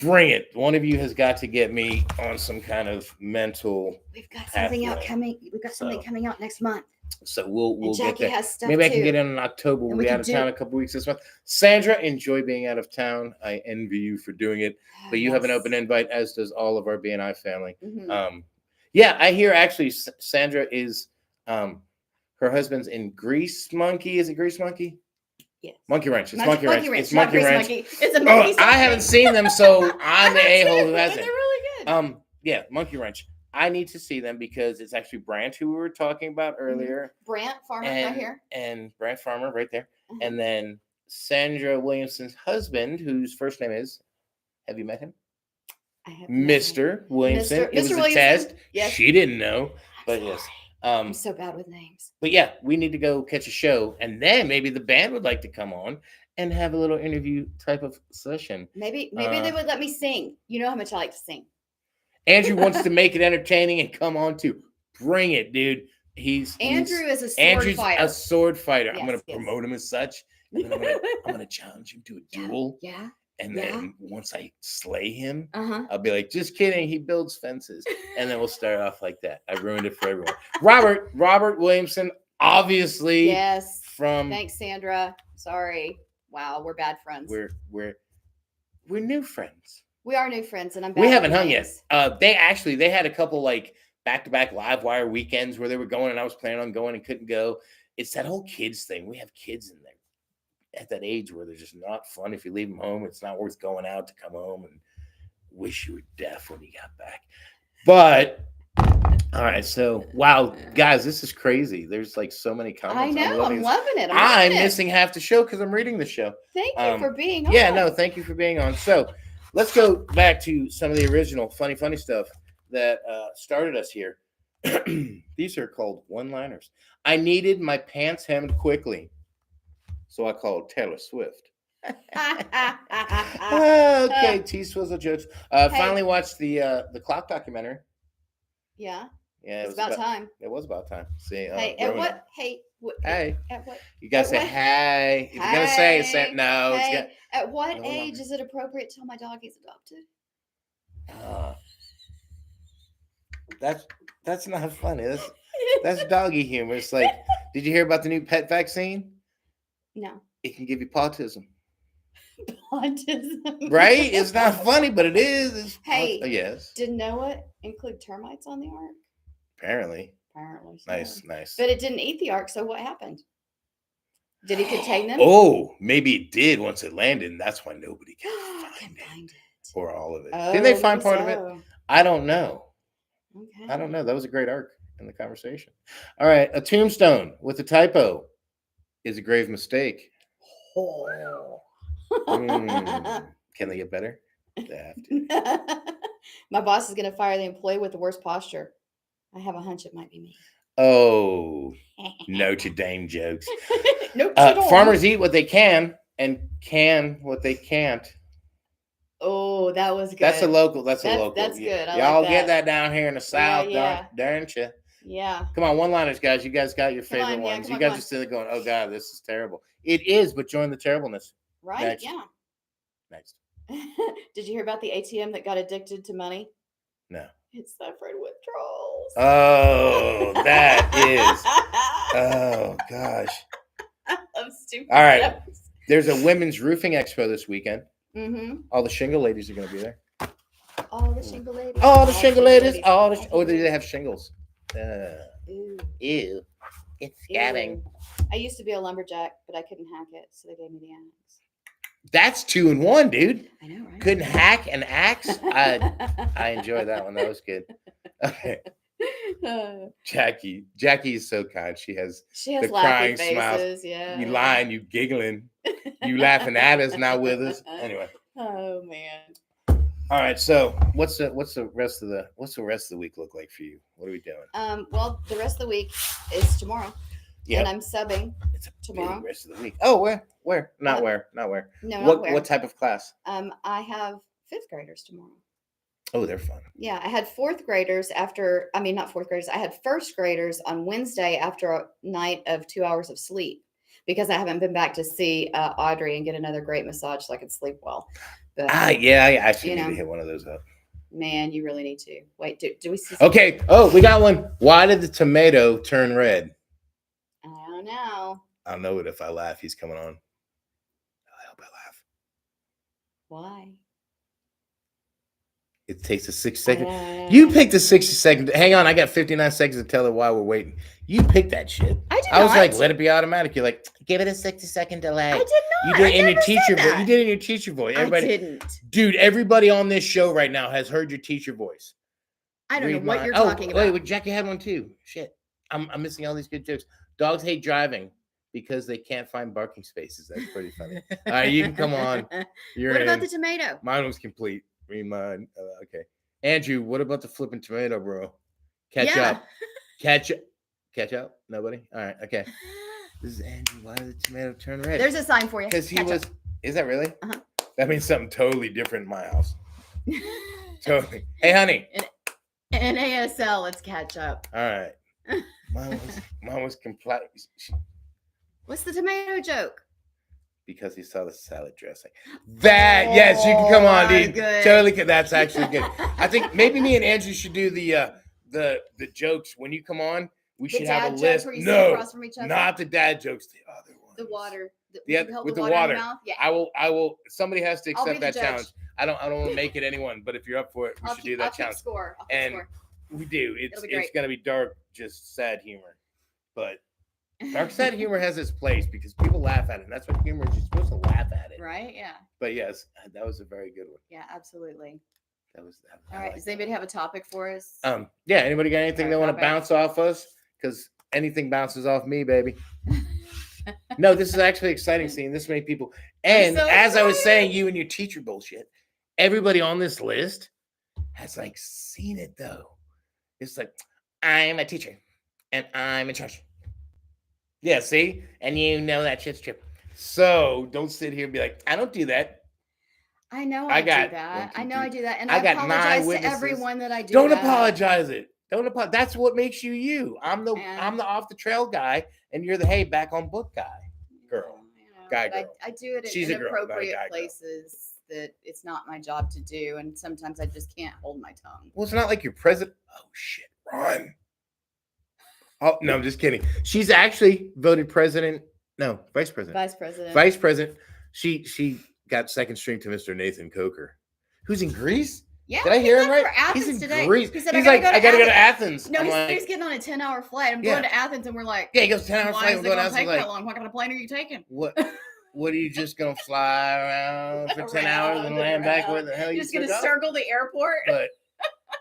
Bring it. One of you has got to get me on some kind of mental We've got something out pathway. coming. We've got something So- coming out next month. So we'll And get Jackie there. has stuff Maybe I can too. get in October. We'll And we be can out of town a couple weeks this month. Sandra, enjoy being out of town. I envy you for doing it. But you have an open invite, as does all of our BNI family. Mhm. Yeah, I hear actually Sandra is her husband's in Grease Monkey. Is it Grease Monkey? Yes. Monkey Wrench. It's Monkey Wrench. Wrench. It's Not Monkey Grease Wrench. Monkey. It's a Oh, monkey. I haven't seen them, so I'm the a-hole who And hasn't. they're really good. Yeah, Monkey Wrench. I need to see them because it's actually Brant who we were talking about earlier. Brant Farmer and, right here. And Brant Farmer right there. Mhm. And then Sandra Williamson's husband, whose first name is, have you met him? I have Mr. Williamson. Mr. It was a Williamson? test. Yes. She didn't know, but I'm yes. sorry. Um, I'm so bad with names. but yeah, we need to go catch a show, and then maybe the band would like to come on and have a little interview type of session. Maybe they would let me sing. You know how much I like to sing. Andrew wants to make it entertaining and come on too. Bring it, dude. Andrew is a sword Andrew's fighter. a sword fighter. I'm Yes, going to yes. promote him as such. And then I'm gonna challenge him to a duel. Yeah. And then once I slay him, Uh-huh. I'll be like, just kidding. He builds fences. And then we'll start off like that. I ruined it for everyone. Robert Williamson, obviously. Yes. From Thanks, Sandra. Sorry. Wow, we're bad friends. We're new friends. We are new friends, and I'm bad We with haven't hung yet. names. They had a couple like back-to-back live wire weekends where they were going and I was planning on going and couldn't go. It's that whole kids thing. We have kids in there at that age where they're just not fun. If you leave them home, it's not worth going out to come home and wish you were deaf when you got back. But all right, so wow, guys, this is crazy. There's like so many comments. I know. I'm loving it. I'm missing half the show because I'm reading the show. Thank you for being on. Yeah, no, thank you for being on. So let's go back to some of the original funny stuff that started us here. These are called one-liners. I needed my pants hemmed quickly, so I called Taylor Swift. Okay, T-Swizzle jokes. Finally watched the clock documentary. Yeah. Yeah, It's about time. It was about time. See, Hey, at what? Hey, At what? you gotta at say what- hey. If you're gonna say it, say no. Hey, It's at what Hold on. age is it appropriate to tell my dog he's adopted? That's not funny. That's doggy humor. It's like, did you hear about the new pet vaccine? No. It can give you autism. Autism. Right? It's not funny, but it is. Hey. Yes. Did Noah include termites on the ark? Apparently. Apparently. So. Nice. But it didn't eat the ark, so what happened? Did he contain them? Oh, maybe it did once it landed, and that's why nobody can Can find it. or all of it. Oh, Did they find maybe part of it? so. I don't know. Okay. I don't know. That was a great arc in the conversation. All right. A tombstone with a typo is a grave mistake. Can they get better? They have to. My boss is going to fire the employee with the worst posture. I have a hunch it might be me. Oh, Notre Dame jokes. Nope. Farmers eat what they can and can what they can't. Oh, that was good. That's a local. That's a local. That's good. I Y'all like get that. that down here in the South, yeah. don't you? Yeah. Come on, one-liners, guys. You guys got your Come favorite on, yeah, ones. come You on, guys are still going, oh, God, this is terrible. It is, but join the terribleness. Right? Next. Yeah. Next. Did you hear about the ATM that got addicted to money? No. It suffered withdrawals. Oh, that is. Oh, gosh. I'm stupid. All right. There's a women's roofing expo this weekend. Mm-hmm. All the shingle ladies are going to be there. All the shingle ladies. All the shingle ladies. ladies. Oh, do they have shingles? Ew. Ew. It's Ew. scabbing. I used to be a lumberjack, but I couldn't hack it, so they gave me the axe. That's 2 in 1, dude. I know, right? Couldn't hack an axe. I enjoy that one. That was good. Okay. Jackie is so kind. She has She has the laughing crying faces. smiles. Yeah. You lying, you giggling, you laughing at us, not with us. Anyway. Oh man. All right. So what's the rest of the week look like for you? What are we doing? Well, the rest of the week is tomorrow. Yeah. And I'm subbing. It's a tomorrow. big rest of the week. Oh, where? Not where. No, What not where. what type of class? I have 5th graders tomorrow. Oh, they're fun. Yeah, I had 4th graders not 4th graders. I had 1st graders on Wednesday after a night of 2 hours of sleep because I haven't been back to see Audrey and get another great massage so I could sleep well. But yeah, I actually You need know. to hit one of those up. man, you really need to. Wait, do we see? Okay. Oh, we got one. Why did the tomato turn red? I don't know. I'll know it if I laugh. He's coming on. I hope I laugh. Why? It takes a 6 I second. don't You know. picked a 60 second. Hang on, I got 59 seconds to tell her why we're waiting. You picked that shit. I did I was not. like, let it be automatic. You're like, give it a 60-second delay. I did You not. did I it in your never said teacher voice. that. You did it in your teacher voice. Everybody, I didn't. dude, everybody on this show right now has heard your teacher voice. I don't know Read what mine. you're Oh, talking about. wait, Jackie had one too. Shit. I'm missing all these good jokes. Dogs hate driving because they can't find barking spaces. That's pretty funny. All right, you can come on. You're What about in. the tomato? Mine was complete. Read mine. Okay. Andrew, what about the flipping tomato, bro? Catch up. Catch up. Nobody? All right. Okay. This is Andrew. Why did the tomato turn red? There's a sign for you. Because he Catch was. up. Is that really? Uh-huh. That means something totally different in my house. Totally. Hey, honey. In ASL, let's catch up. All right. Mine was complete. What's the tomato joke? Because he saw the salad dressing. That yes, you can come on, dude. Good. Totally, that's actually good. I think maybe me and Andrew should do the jokes when you come on. We should have a list. Where you sit No, across from each other? not the dad jokes. The other one. The water. Yeah, you held with the the water. water. In your mouth? Yeah. I will. Somebody has to I'll be accept the that judge. challenge. I don't want to make it anyone, but if you're up for it, we should do that I'll challenge. Keep score. And score. we do. It'll be It's great. gonna be dark, just sad humor, but. Dark sad humor has its place because people laugh at it. And that's what humor is. You're supposed to laugh at it. Right? Yeah. But yes, that was a very good one. Yeah, absolutely. That was that. All right. Does anybody have a topic for us? Yeah. Anybody got anything they want to topic. bounce off us? Because anything bounces off me, baby. No, this is actually exciting seeing this many people. And so as I was excited. saying, you and your teacher bullshit. Everybody on this list has like seen it though. It's like I'm a teacher and I'm in charge. Yeah, see? And you know that shit's true. So don't sit here and be like, I don't do that. I know I do got that. 1, 2, I know 3. I do that. And I got 9 apologize to witnesses. everyone that I do. Don't that. apologize it. Don't apologize. That's what makes you you. I'm the off the trail guy, and you're the hey back on book guy, girl, guy but girl. I do it She's in a girl, not a inappropriate guy girl. places that it's not my job to do, and sometimes I just can't hold my tongue. Well, it's not like you're president. Oh shit, run. Oh no, I'm just kidding. She's actually voted president. No, vice president. Vice president. Vice president. She got second string to Mr. Nathan Coker, who's in Greece. Yeah, Did I hear him right? For Athens He's in today. Greece. He said, He's I like, I gotta go to Athens. No, I'm he's getting on a 10-hour flight. I'm Yeah. going to Athens, and we're like, yeah, he goes 10-hour why flight. is We're it going going to to take Athens. that long? What kind of plane are you taking? What? What are you just gonna fly around for 10 hours and land back? Where the hell You're you just going to go? circle the airport? But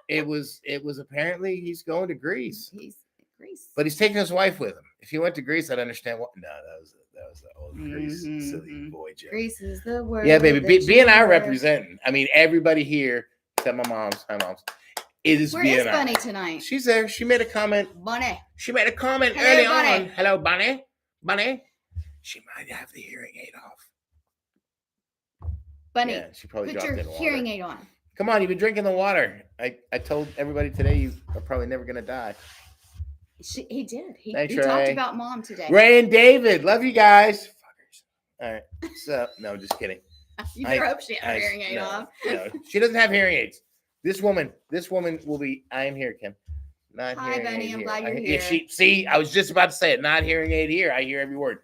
it was apparently he's going to Greece. He's in Greece. But he's taking his wife with him. If he went to Greece, I'd understand what. No, that was the old Greece silly boy joke. Greece is the word. Yeah, baby. that B and I you wear. representing. I mean, everybody here except my mom's. Hi, moms. It is Where B is and I. Bunny tonight? She's there. She made a comment. Bunny. She made a comment Hello, early Bunny. on. Hello, Bunny. Bunny. She might have the hearing aid off. Bunny. Yeah, she probably Put dropped your it in water. hearing aid on. Come on, you've been drinking the water. I told everybody today you are probably never gonna die. He did. He Thanks, talked Ray. about mom today. Ray and David, love you guys. Fuckers. All right. So no, just kidding. You better hope she had her hearing aid off. No, she doesn't have hearing aids. This woman will be. I am here, Kim. Not Hi, hearing Benny. aid I'm here. glad you're Yeah, here. see, I was just about to say it. Not hearing aid here. I hear every word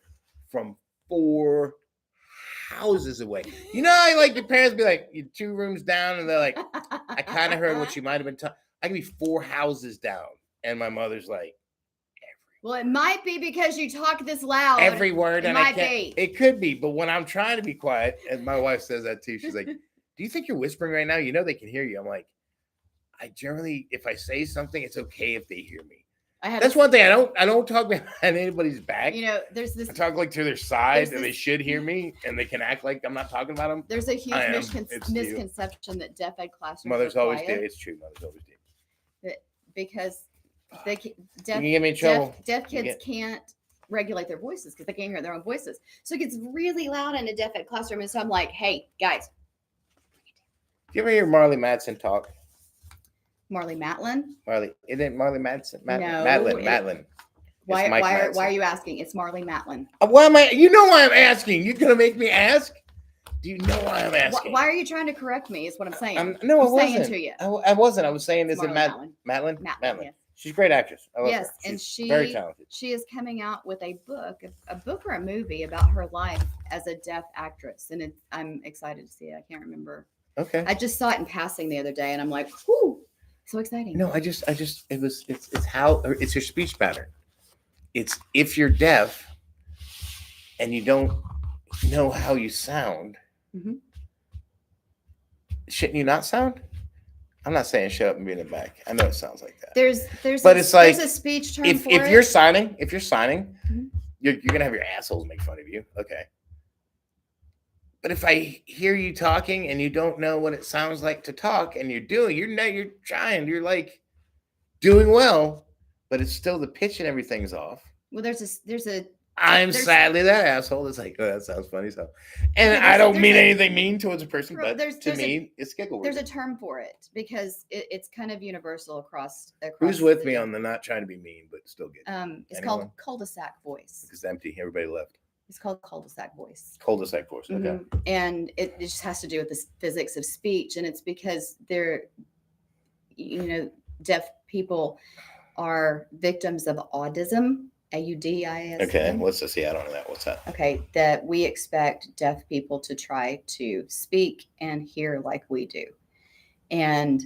from 4 houses away. You know, I like your parents be like, you're 2 rooms down, and they're like, I kind of heard what you might have been talking. I can be 4 houses down, and my mother's like, Well, it might be because you talk this loud. every word, It and I might can't. be. It could be, but when I'm trying to be quiet, and my wife says that too, she's like, "Do you think you're whispering right now? You know they can hear you." I'm like, I generally, if I say something, it's okay if they hear me. That's one thing. I don't talk behind anybody's back. You know, there's this. I talk like to their side, there's and they this- should hear me, and they can act like I'm not talking about them. There's a huge I am. It's you. misconception that deaf ed classrooms Mothers are always quiet do. It's true. Mothers always do. because they can, You deaf, can get me in trouble. deaf kids can't regulate their voices because they can't hear their own voices. So it gets really loud in a deaf ed classroom. And so I'm like, hey, guys. Do you ever hear Marley Madsen talk? Marley Matlin? Marley, isn't it Marley Madsen? No, Matlin. Why Mike are Madsen. you asking? It's Marley Matlin. Why am I? You know why I'm asking. You're gonna make me ask. Do you know why I'm asking? Why are you trying to correct me? Is what I'm saying. No, I I'm saying wasn't. to you. I wasn't. I was saying, It's is it Madeline. Madeline? Madeline, yes. She's a great actress. I love Yes, her. and She's very talented. she is coming out with a book or a movie about her life as a deaf actress, and I'm excited to see it. I can't remember. Okay. I just saw it in passing the other day, and I'm like, whoo, so exciting. No, it's your speech pattern. It's if you're deaf and you don't know how you sound, Mhm. shouldn't you not sound? I'm not saying shut up and be in the back. I know it sounds like that. But it's like, there's a speech term if for it. you're signing, Mhm. you're gonna have your assholes make fun of you. Okay. But if I hear you talking and you don't know what it sounds like to talk, and you're trying, you're like doing well, but it's still the pitch and everything's off. Well, there's a Sadly that asshole. It's like, oh, that sounds funny. So, and Okay, I don't mean anything mean towards a person, Bro, but to me, it's giggle there's a worthy. term for it because it's kind of universal across. Who's with me on the not trying to be mean, but still get? It's Anyone? called cul-de-sac voice. It's empty. Everybody left. It's called cul-de-sac voice. Cul-de-sac voice. Okay. Mhm. And it just has to do with the physics of speech, and it's because deaf people are victims of autism. AUDISM. Okay. What's this? Yeah, I don't know that. What's that? Okay, that we expect deaf people to try to speak and hear like we do. And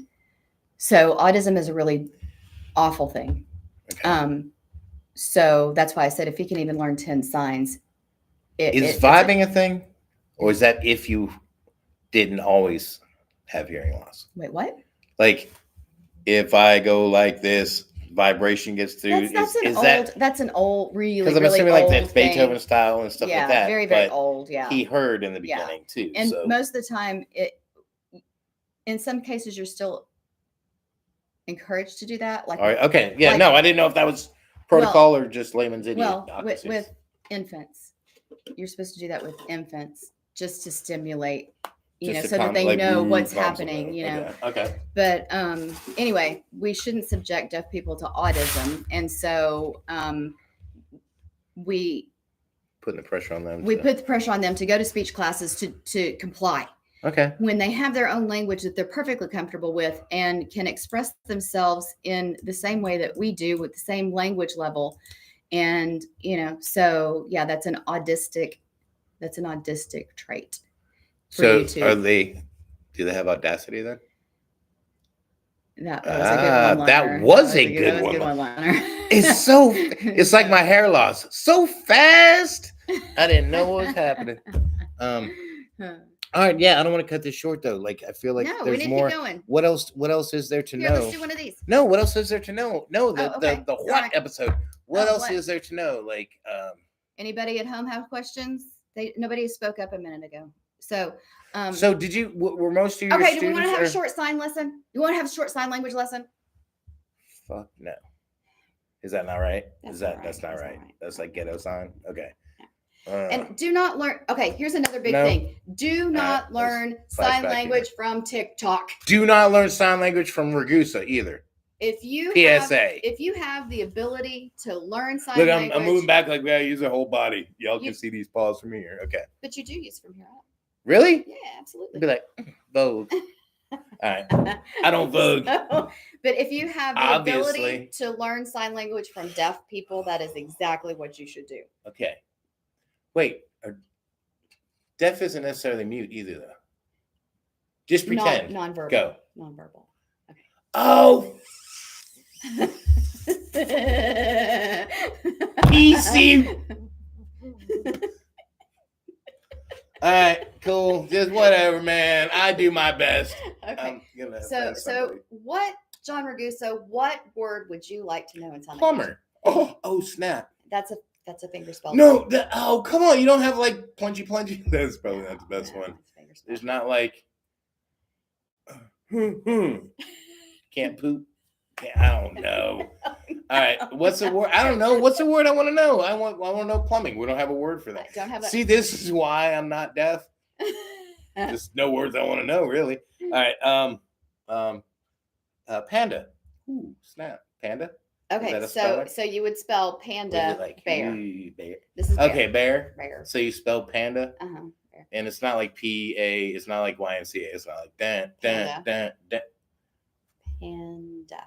so autism is a really awful thing. Okay. So that's why I said if he can even learn 10 signs. Is vibing a thing? Or is that if you didn't always have hearing loss? Wait, what? Like, if I go like this, vibration gets through. That's an old, really, because I'm really assuming old like that's Beethoven thing. style and stuff like that. Very, very old. Yeah, he heard in the beginning too. And so. most of the time, in some cases, you're still encouraged to do that. Like, all right, okay, yeah, no, I didn't know if that was protocol or just layman's idiot. Well, with infants, you're supposed to do that with infants just to stimulate. So that they know what's happening, Okay. But anyway, we shouldn't subject deaf people to autism. And so we putting the pressure on them. We put the pressure on them to go to speech classes to comply. Okay. When they have their own language that they're perfectly comfortable with and can express themselves in the same way that we do with the same language level. And, so yeah, that's an autistic trait. So do they have audacity then? That was a good one. That was a good one. It's like my hair loss. So fast. I didn't know what was happening. All right, yeah, I don't want to cut this short though. Like I feel like there's more. What else is there to know? Let's do one of these. No, what else is there to know? No, the what episode. What else what? Is there to know? Like anybody at home have questions? Nobody spoke up a minute ago. So did you? Were most of your students? Okay, do we want to have a short sign lesson? You want to have a short sign language lesson? Fuck no. Is that not right? That's not right. That's like ghetto sign. Okay. And do not learn. Okay, here's another big thing. Do not learn sign language from TikTok. Do not learn sign language from Ragusa either. If you have the ability to learn sign language. I'm moving back like that. I use the whole body. Y'all can see these paws from here. Okay. But you do use from here out. Really? Yeah, absolutely. I'd be like, Vogue. All right. I don't Vogue. But if you have the ability to learn sign language from deaf people, that is exactly what you should do. Okay. Wait. Deaf isn't necessarily mute either, though. Just pretend. Non-verbal. Go. Non-verbal. Okay. Oh. PC. All right, cool. Just whatever, man. I do my best. Okay. So what, John Ragusa, what word would you like to know in sign language? Plumber. Oh, snap. That's a finger spell. No, come on. You don't have like plungy. That's probably not the best one. There's not like can't poop. I don't know. All right, what's the word? I don't know. What's the word I want to know? I want to know plumbing. We don't have a word for that. I don't have that. See, this is why I'm not deaf. Just no words I want to know, really. All right. Panda. Ooh, snap. Panda. Okay, so you would spell panda like, bear. Bear. This is bear. Okay, bear. Bear. So you spell panda. Bear. care. And it's not like PA. It's not like YMCA. It's not like dun, dun, Panda. dun, dun. Panda.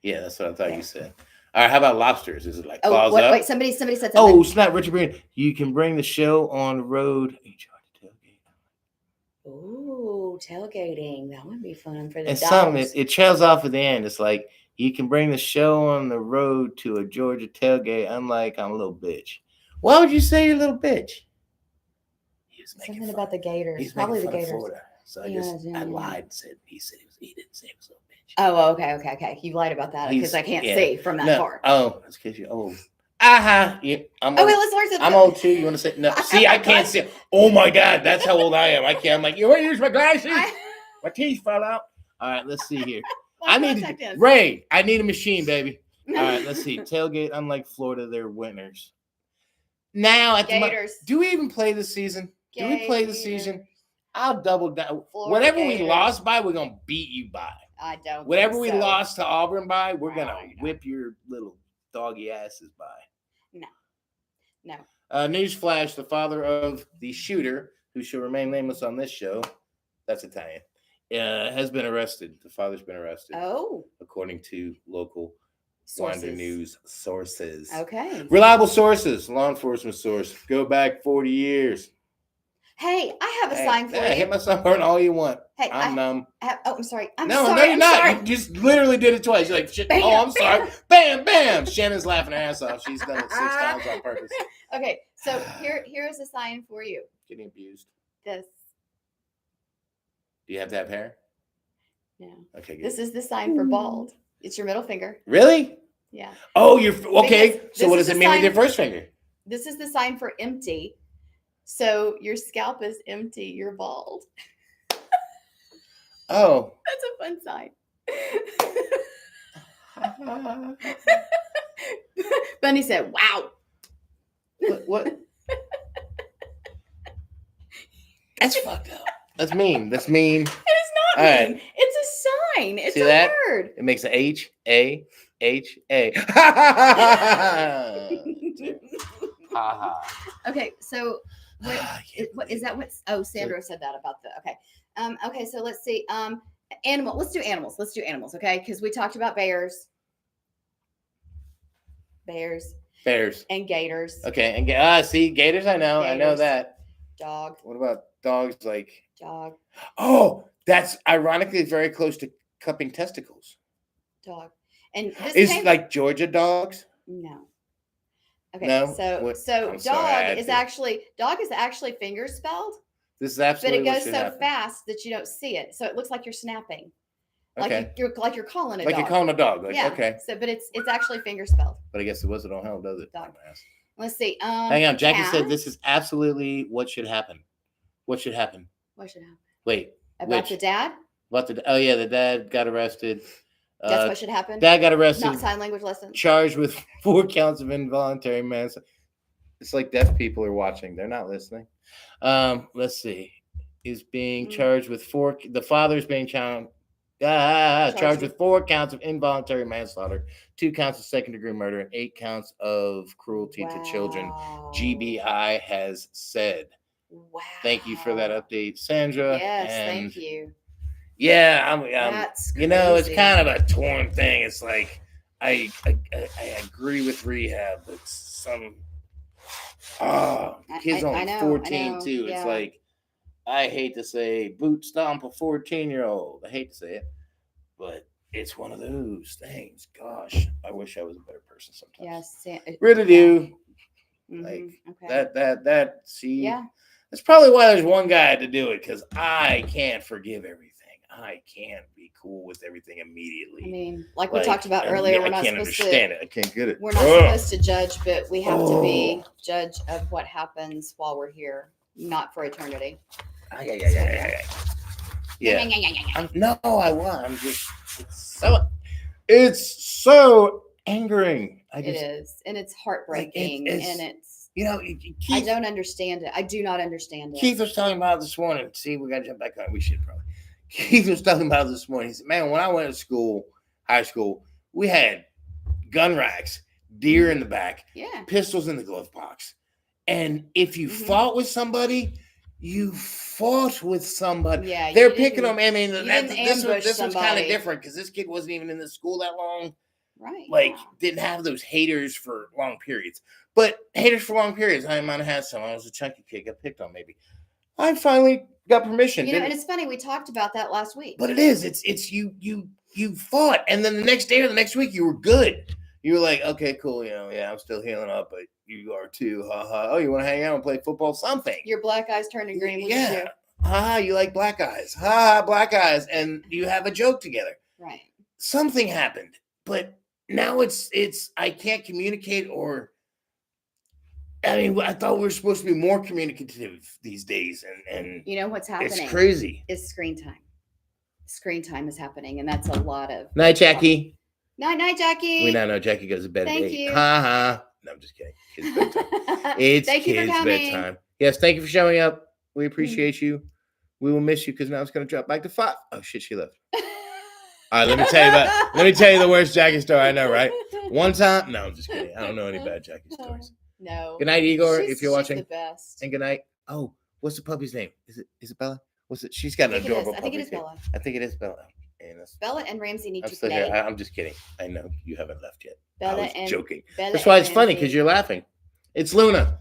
Yeah, that's what I thought There. you said. All right, how about lobsters? Is it like Oh, claws what, up? wait, somebody said something. Oh, snap, Richard Green. You can bring the show on the road. Ooh, tailgating. That would be fun for the And dogs. something, it trails off at the end. It's like, you can bring the show on the road to a Georgia tailgate, unlike I'm a little bitch. Why would you say you're a little bitch? He was making Something fun. about the Gators. He's Probably making the fun of Gators. Florida. So I Yeah. lied and said he didn't say he was a little bitch. Oh, okay. You lied about that because I can't see from that far. Oh, that's because you're old. Yeah, I'm old. Wait, let's learn something. I'm old too. You want to say no? See, I can't see. Oh my God, that's how old I am. I can't. I'm like, you want to use my glasses? My teeth fell out. All right, let's see here. I need a machine, baby. All right, let's see. Tailgate, unlike Florida, they're winners. Now at Gators. Do we even play this season? Do we play this season? I'll double down. Florida Whatever Gators. we lost by, we're gonna beat you by. I don't. Whatever we lost to Auburn by, we're gonna No. whip your little doggy asses by. No. Newsflash: the father of the shooter, who shall remain nameless on this show, that's Italian, has been arrested. The father's been arrested. Oh. According to local Sources. Wander News sources. Okay. Reliable sources, law enforcement source. Go back 40 years. Hey, I have a sign for you. Hit my sunburn all you want. Hey, I'm numb. I'm sorry. No, you're not. Sorry. You just literally did it twice. You're like, shit. Bam, I'm sorry. Bam, bam. Shannon's laughing her ass off. She's done it 6 times on purpose. Okay, so here's a sign for you. Getting abused. This. Do you have to have hair? No. Okay, good. This is the sign for bald. It's your middle finger. Really? Yeah. Oh, you're okay. Because So what does it mean with your first finger? This is the sign for empty. So your scalp is empty. You're bald. Oh. That's a fun sign. Bunny said, "Wow." What? That's fucked up. That's mean. That's mean. It is not All mean. right. It's a sign. It's See a that? word. It makes an H-A-H-A. Okay, so what is that? Sandra said that about the okay. Okay, so let's see. Animal. Let's do animals. Okay, because we talked about bears, and gators. Okay, and see, gators. I know Gators. that. Dog. What about dogs? Like dog. Oh, that's ironically very close to cupping testicles. Dog. And this is like Georgia dogs. No. Okay, no? so dog is actually finger spelled. This is absolutely. But it goes so fast that you don't see it, so it looks like you're snapping. Okay. Like you're calling a dog. Like you're calling a dog. Like, yeah. Okay. So, but it's actually finger spelled. But I guess the whistle don't help, does it? Dog. Let's see. Hang on. Jackie said this is absolutely what should happen. What should happen? Wait. About the dad? The dad got arrested. Guess what should happen? Dad got arrested. Not sign language lessons. Charged with 4 counts of involuntary manslaughter. It's like deaf people are watching. They're not listening. Let's see. Is being charged with 4. The father is being charged with 4 counts of involuntary manslaughter, 2 counts of second-degree murder, and 8 counts of cruelty to children. GBI has said. Wow. Thank you for that update, Sandra. Yes, thank you. Yeah, I'm That's crazy. It's kind of a torn thing. It's like I agree with rehab, but some kids only 14 too. Yeah. It's like I hate to say boot stomp a 14-year-old. I hate to say it, but it's one of those things. Gosh, I wish I was a better person sometimes. Yes. Really do. Okay. That see. Yeah. That's probably why there's one guy to do it, because I can't forgive everything. I can't be cool with everything immediately. I mean, like we talked about earlier, we're not supposed to understand it. I can't get it. We're not supposed to judge, but we have to be judge of what happens while we're here, not for eternity. Yeah. No, I won't. I'm just. It's so angering. It is, and it's heartbreaking, and it's. Keith, I don't understand it. I do not understand it. Keith was talking about this morning. See, we got to jump back on. We should probably. Keith was talking about this morning. He said, "Man, when I went to school, high school, we had gun racks, deer in the back, pistols in the glove box, and if you fought with somebody, You fought with somebody. Yeah, They're you picking didn't. them. I mean, You didn't this ambush was kind of somebody. different because this kid wasn't even in the school that long. Right. Like, didn't have those haters for long periods. But haters for long periods, I might have had some. I was a chunky kid, got picked on maybe. I finally got permission. You know, and it's funny, we talked about that last week. But it is. It's you fought, and then the next day or the next week you were good. You were like, okay, cool, yeah, I'm still healing up, but you are too. Ha ha. Oh, you want to hang out and play football? Something. Your black eyes turning green. Yeah. Ha, you like black eyes. Ha, black eyes, and you have a joke together. Right. Something happened, but now it's I can't communicate or. I mean, I thought we were supposed to be more communicative these days, and you know what's happening? It's crazy. Is screen time. Screen time is happening, and that's a lot of. Night, Jackie. Night, Jackie. We now know Jackie goes to bed. Thank at 8. you. Ha ha. No, I'm just kidding. Kids bedtime. It's thank kids you for coming. bedtime. Yes, thank you for showing up. We appreciate you. We will miss you because now it's going to drop back to 5. Oh shit, she left. All right, let me tell you the worst Jackie story I know. Right? One time. No, I'm just kidding. I don't know any bad Jackie stories. No. Good night, Igor. If you're watching. She's the best. And good night. Oh, what's the puppy's name? Is it Bella? What's it? She's got an adorable puppy. I think it is Bella. I think it is Bella. Bella and Ramsey need to play. play. I'm just kidding. I know you haven't left yet. Bella I was joking. Bella That's why it's funny because you're laughing. It's Luna.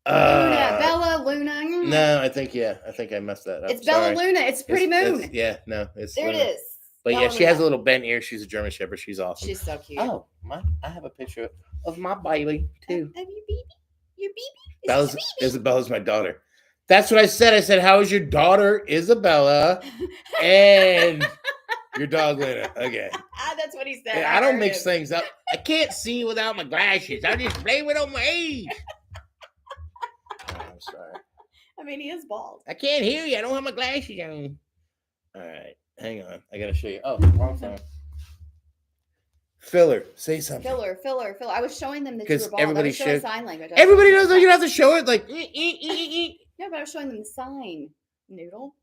Bella Luna. No, I think I messed that up. It's Bella Luna. It's Pretty Moon. It's there. Luna. It is. But Bella she has Luna. a little bent ear. She's a German Shepherd. She's awesome. She's so cute. Oh, I have a picture of my baby too. Have you baby? Your baby? Bella's Isabella's my daughter. That's what I said. I said, "How is your daughter, Isabella, and your dog Luna?" Okay. That's what he said. Yeah, I don't mix things up. I can't see without my glasses. I just blame it on my age. Oh, I'm sorry. I mean, he is bald. I can't hear you. I don't have my glasses on. All right. Hang on. I got to show you. Oh, wrong phone. Filler. Say something. Filler. I was showing them that you were bald. Everybody I was showing sign language. Everybody knows that you don't have to show it. Like, No, but I was showing them the sign, Noodle.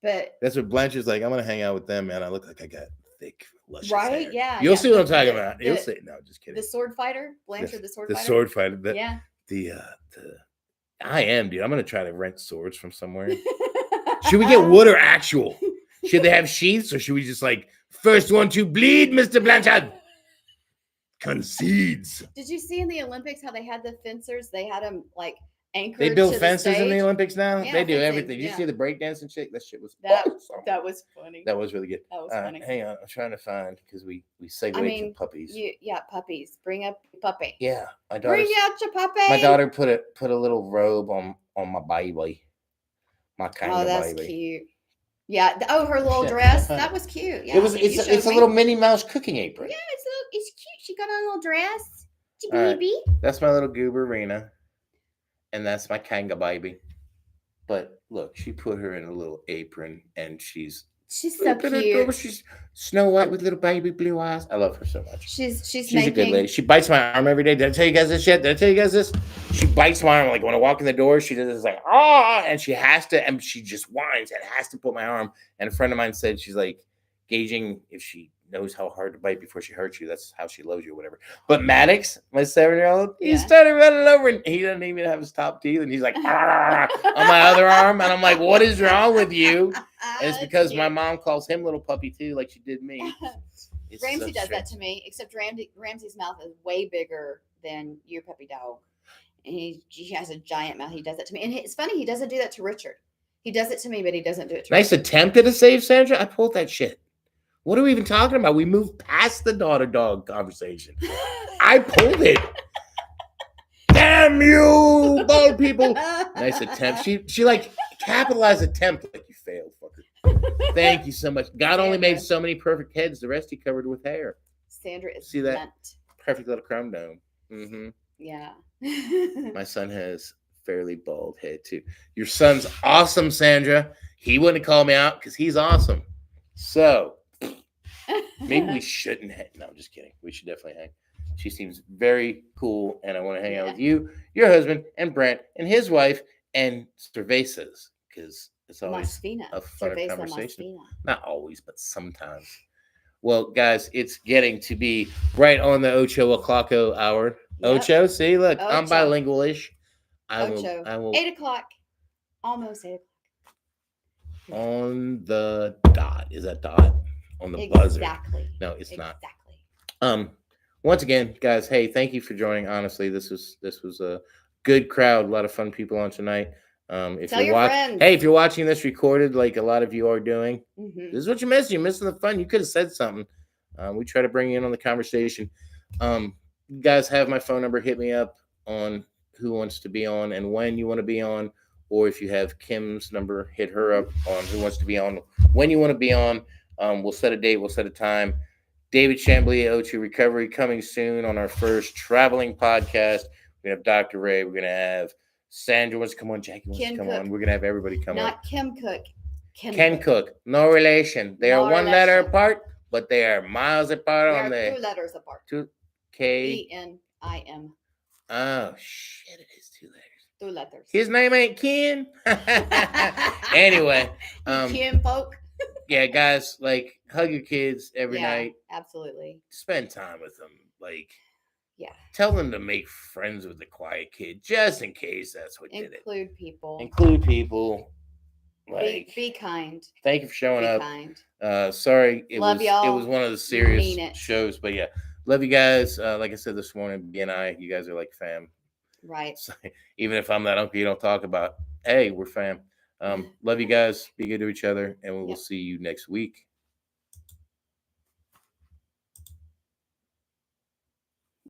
But that's what Blanche's like. I'm going to hang out with them, man. I look like I got thick, luscious right? hair. Yeah. You'll see what I'm talking about. You'll see. No, just kidding. The sword fighter? Blanche, the sword fighter? The sword fighter. Yeah. I am, dude. I'm going to try to rent swords from somewhere. Should we get wood or actual? Should they have sheaths or should we just like, first one to bleed, Mr. Blanchard? Concedes. Did you see in the Olympics how they had the fencers? They had them like anchored. They build to fences the in the Olympics now. Yeah, they do fencing, everything. Did you see the breakdance and shit? That shit was awesome. That was funny. That was really good. That was funny. Hang on, I'm trying to find because we segued to puppies. Puppies. Bring up your puppy. Yeah, my daughter. Bring out your puppy. My daughter put a little robe on my baby. My kind of baby. Oh, that's cute. Yeah. Oh, her little dress. That was cute. Yeah. It's a little Minnie Mouse cooking apron. Yeah, it's cute. She got on a little dress. Baby. Right. That's my little gooberina. And that's my kanga baby. But look, she put her in a little apron and she's so cute. She's Snow White with little baby blue eyes. I love her so much. She's a good lady. She bites my arm every day. Did I tell you guys this shit? Did I tell you guys this? She bites my arm. Like when I walk in the door, she does this like, and she has to, and she just whines and has to put my arm. And a friend of mine said she's like gauging if she knows how hard to bite before she hurts you. That's how she loves you or whatever. But Maddox, my 7-year-old, he started running over and he doesn't even have his top teeth. And he's like, on my other arm. And I'm like, what is wrong with you? And it's because my mom calls him little puppy too, like she did me. Ramsey does that to me, except Ramsey's mouth is way bigger than your puppy dog. And he has a giant mouth. He does that to me. And it's funny, he doesn't do that to Richard. He does it to me, but he doesn't do it to Nice Richard. attempt at a save, Sandra. I pulled that shit. What are we even talking about? We moved past the daughter dog conversation. I pulled it. Damn you, bald people. Nice attempt. She like capitalized attempt. Like you failed, fucker. Thank you so much. God only made so many perfect heads. The rest he covered with hair. Sandra is see that perfect little chrome dome. Mm-hmm. Yeah. My son has fairly bald head too. Your son's awesome, Sandra. He wouldn't call me out because he's awesome. So maybe we shouldn't hang. No, I'm just kidding. We should definitely hang. She seems very cool, and I want to hang out with you, your husband, and Brent, and his wife, and Cervezas, because it's always a fun conversation. Not always, but sometimes. Well, guys, it's getting to be right on the 8 o'clock hour. Yep. Ocho, see, look, I'm bilingual-ish. I will 8 o'clock Almost 8 o'clock. On the dot. Is that dot? On the buzzer. Exactly. No, it's not. Exactly. Once again, guys, hey, thank you for joining. Honestly, this was a good crowd, a lot of fun people on tonight. If Tell you're your friends. hey, if you're watching this recorded, like a lot of you are doing, Mhm. this is what you missed. You're missing the fun. You could have said something. We try to bring you in on the conversation. You guys have my phone number. Hit me up on who wants to be on and when you want to be on, or if you have Kim's number, hit her up on who wants to be on when you want to be on. We'll set a date. We'll set a time. David Chambly, O2 Recovery, coming soon on our first traveling podcast. We're going to have Dr. Ray. We're going to have Sandra wants to come on. Jackie wants Ken to come Cook. on. We're going to have everybody come on. Not Kim Cook. Ken Cook. No relation. They No are one letter relation. apart, but they are miles apart We on are there. 2 letters apart. Two K. E-N-I-M. Oh, shit. It is 2 letters. 2 letters. His name ain't Ken. Anyway. Kim Folk. Yeah, guys, like, hug your kids every night. Absolutely. Spend time with them. Like, yeah. Tell them to make friends with the quiet kid, just in case that's what did it. Include people. Include people. Like, be kind. Thank you for showing be up. Kind. Sorry, love y'all. It was one of the serious shows, but yeah, love you guys. Like I said this morning, B and I, you guys are like fam. Right. So, even if I'm that uncle you don't talk about, hey, we're fam. Love you guys. Be good to each other, and we will see you next week.